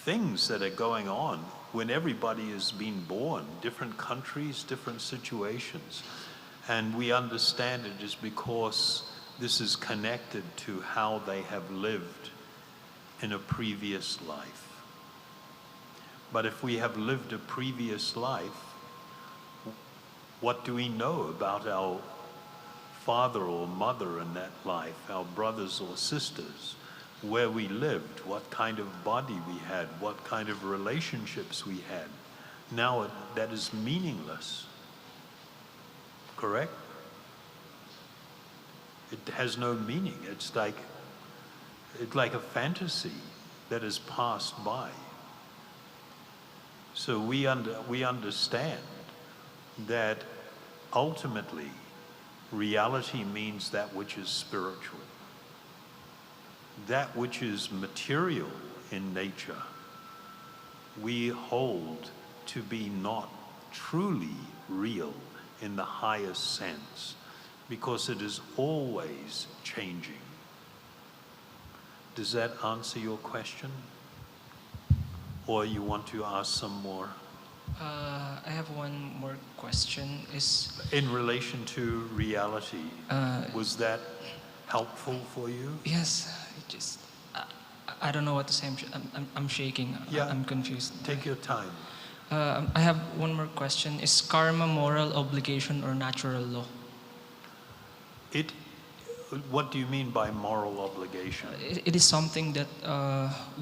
things that are going on when everybody is being born, different countries, different situations. And we understand it is because this is connected to how they have lived in a previous life. But if we have lived a previous life, what do we know about our father or mother in that life, our brothers or sisters? where we lived, what kind of body we had, what kind of relationships we had. Now that is meaningless. Correct? It has no meaning. It's like a fantasy that has passed by. So we understand that ultimately reality means that which is spiritual. That which is material in nature, we hold to be not truly real in the highest sense, because it is always changing. Does that answer your question? Or you want to ask some more? I have one more question. Is in relation to reality, was that helpful for you? Yes, I don't know what to say. I'm shaking. Yeah. I'm confused. Take your time. I have one more question. Is karma moral obligation or natural law? What do you mean by moral obligation? It is something that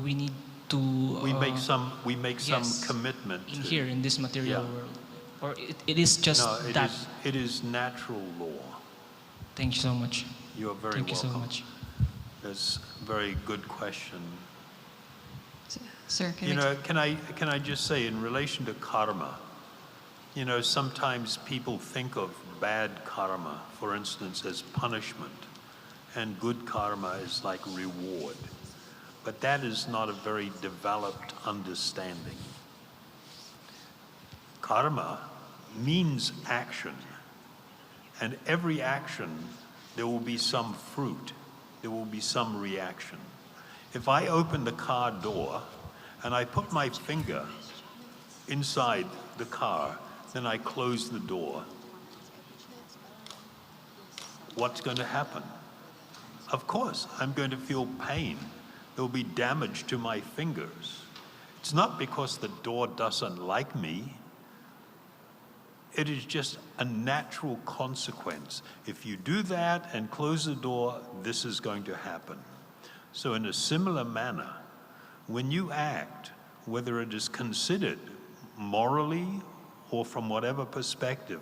we need to. We make some yes, commitment in to. here in this material Yeah. world, or it is just no, that. It is natural law. Thank you so much. You are very Thank welcome. you so much. That's a very good question. Sir, can I just say, in relation to karma, sometimes people think of bad karma, for instance, as punishment, and good karma is like reward. But that is not a very developed understanding. Karma means action, and every action, there will be some fruit, there will be some reaction. If I open the car door and I put my finger inside the car, then I close the door, what's going to happen? Of course, I'm going to feel pain. There will be damage to my fingers. It's not because the door doesn't like me. It is just a natural consequence. If you do that and close the door, this is going to happen. So in a similar manner, when you act, whether it is considered morally or from whatever perspective,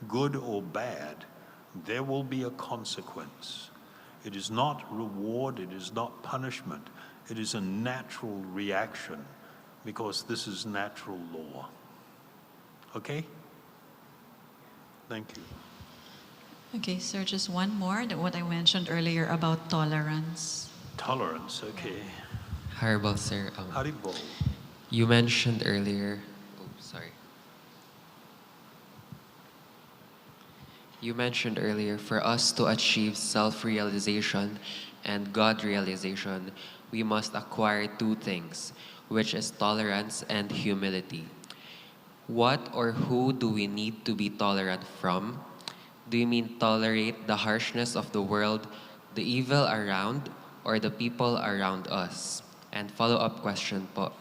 good or bad, there will be a consequence. It is not reward, it is not punishment. It is a natural reaction, because this is natural law. Okay? Thank you. Okay, sir, just one more, what I mentioned earlier about tolerance. Tolerance, okay. Haribol, sir. Haribol. You mentioned earlier, You mentioned earlier, for us to achieve self-realization and God-realization, we must acquire two things, which is tolerance and humility. What or who do we need to be tolerant from? Do you mean tolerate the harshness of the world, the evil around, or the people around us? And follow-up question po,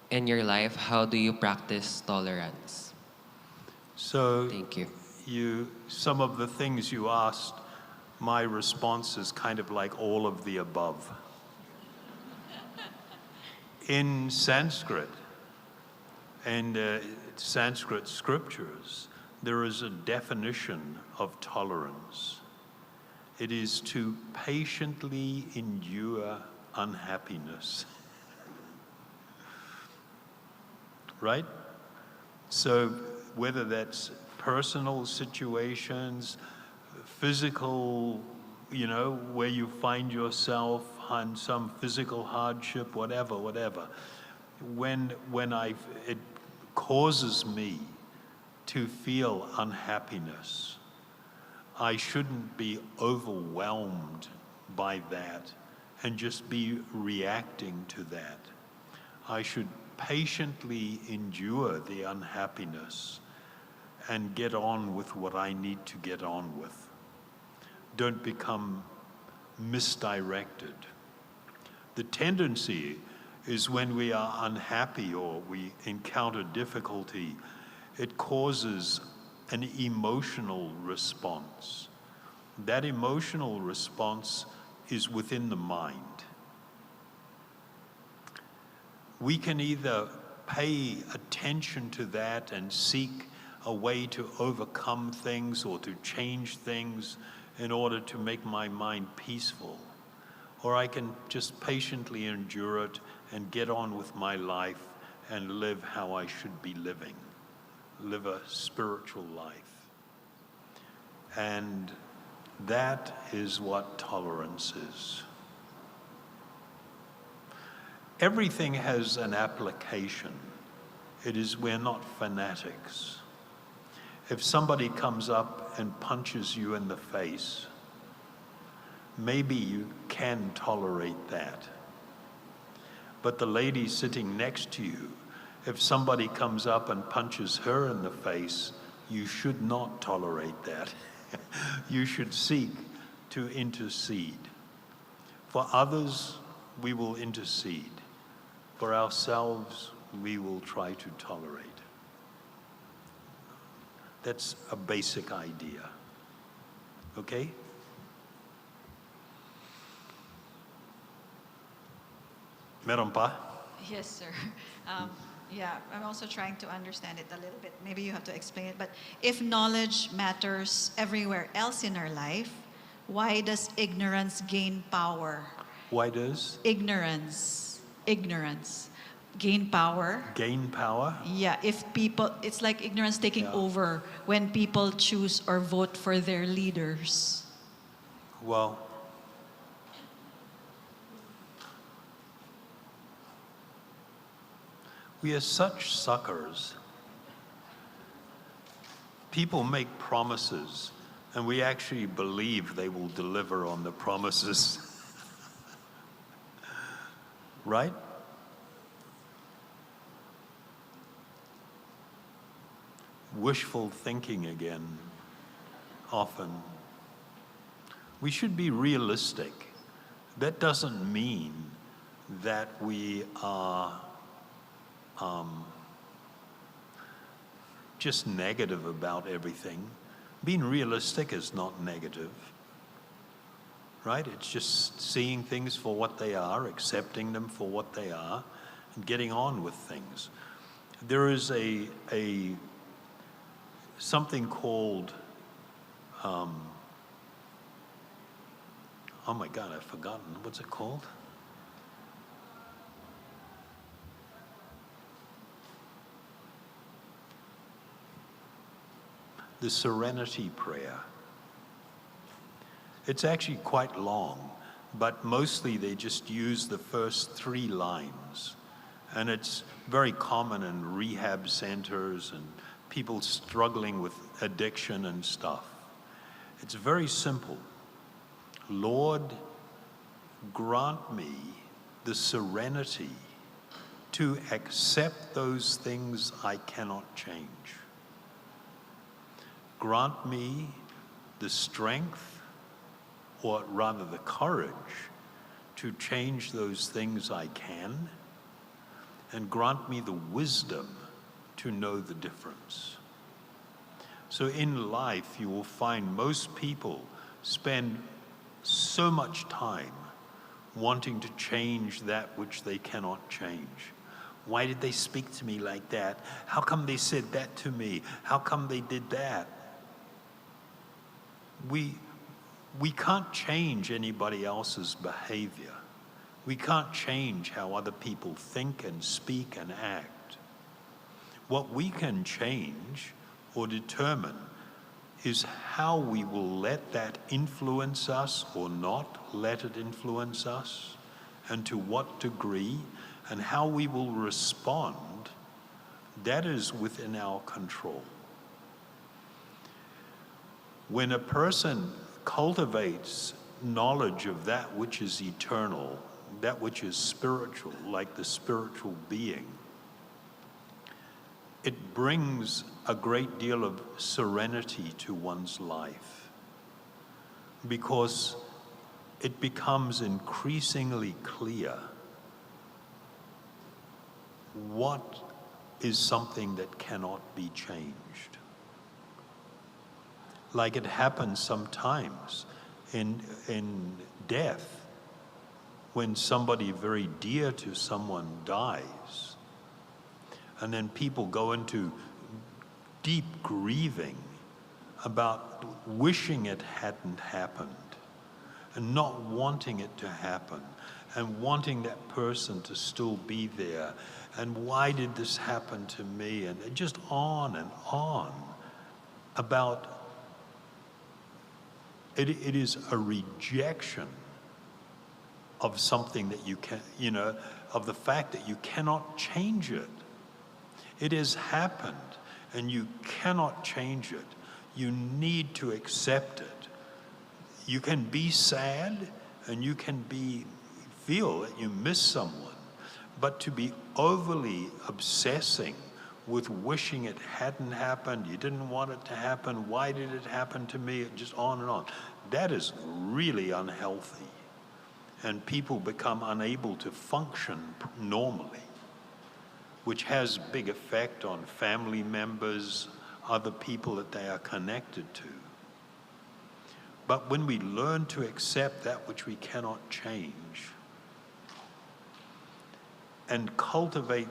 in your life, how do you practice tolerance? So, thank you. Some of the things you asked, my response is kind of like all of the above. In Sanskrit, and Sanskrit scriptures, there is a definition of tolerance. It is to patiently endure unhappiness. Right? So whether that's personal situations, physical, where you find yourself on some physical hardship, whatever. When it causes me to feel unhappiness, I shouldn't be overwhelmed by that and just be reacting to that. I should patiently endure the unhappiness and get on with what I need to get on with. Don't become misdirected. The tendency is when we are unhappy or we encounter difficulty, it causes an emotional response. That emotional response is within the mind. we can either pay attention to that and seek a way to overcome things or to change things in order to make my mind peaceful, or I can just patiently endure it and get on with my life and live how I should be living, live a spiritual life. And that is what tolerance is. Everything has an application. We're not fanatics. If somebody comes up and punches you in the face, maybe you can tolerate that. But the lady sitting next to you, if somebody comes up and punches her in the face, you should not tolerate that. You should seek to intercede. For others, we will intercede. For ourselves, we will try to tolerate. That's a basic idea. Okay? Meron pa? Yes, sir. Yeah, I'm also trying to understand it a little bit. Maybe you have to explain it. But if knowledge matters everywhere else in our life, why does ignorance gain power? Why does? Ignorance gain power. Gain power? Yeah, if people, it's like ignorance taking over when people choose or vote for their leaders. Well, we are such suckers. People make promises, and we actually believe they will deliver on the promises. Right? Wishful thinking again, often. We should be realistic. That doesn't mean that we are just negative about everything. Being realistic is not negative, right? It's just seeing things for what they are, accepting them for what they are, and getting on with things. There is something called, oh my God, I've forgotten. What's it called? The Serenity Prayer. It's actually quite long, but mostly they just use the first 3 lines. And it's very common in rehab centers and people struggling with addiction and stuff. It's very simple. Lord, grant me the serenity to accept those things I cannot change. Grant me the strength, or rather the courage, to change those things I can, and grant me the wisdom to know the difference. So in life, you will find most people spend so much time wanting to change that which they cannot change. Why did they speak to me like that? How come they said that to me? How come they did that? We can't change anybody else's behavior. We can't change how other people think and speak and act. What we can change or determine is how we will let that influence us or not let it influence us, and to what degree, and how we will respond. That is within our control. When a person cultivates knowledge of that which is eternal, that which is spiritual, like the spiritual being, it brings a great deal of serenity to one's life, because it becomes increasingly clear what is something that cannot be changed. Like it happens sometimes in death. when somebody very dear to someone dies, and then people go into deep grieving about wishing it hadn't happened and not wanting it to happen and wanting that person to still be there, and why did this happen to me, and just on and on about it. It is a rejection of something that you can, of the fact that you cannot change it. It has happened and you cannot change it. You need to accept it. You can be sad and you can feel that you miss someone, but to be overly obsessing with wishing it hadn't happened, you didn't want it to happen, why did it happen to me, just on and on. That is really unhealthy. And people become unable to function normally, which has big effect on family members, other people that they are connected to. But when we learn to accept that which we cannot change and cultivate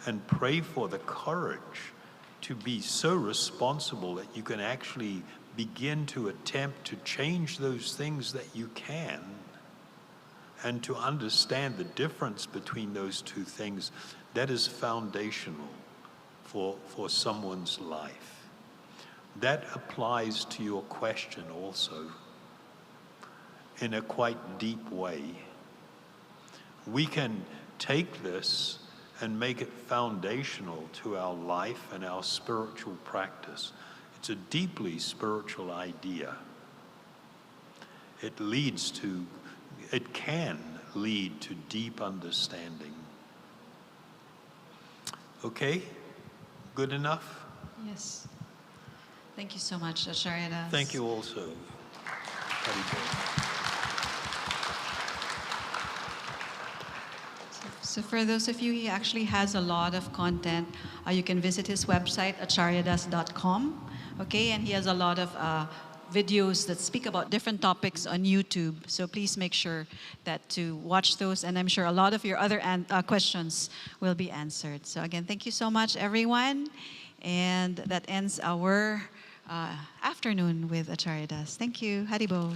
and pray for the courage to be so responsible that you can actually begin to attempt to change those things that you can, and to understand the difference between those two things, that is foundational for someone's life. That applies to your question also in a quite deep way. We can take this and make it foundational to our life and our spiritual practice. It's a deeply spiritual idea. It can lead to deep understanding. Okay? Good enough? Yes. Thank you so much, Achariadas. Thank you also. So for those of you, he actually has a lot of content. You can visit his website, achariadas.com. Okay, and he has a lot of videos that speak about different topics on YouTube. So please make sure that to watch those, and I'm sure a lot of your other questions will be answered. So again, thank you so much, everyone. And that ends our afternoon with Achariadas. Thank you. Haribo.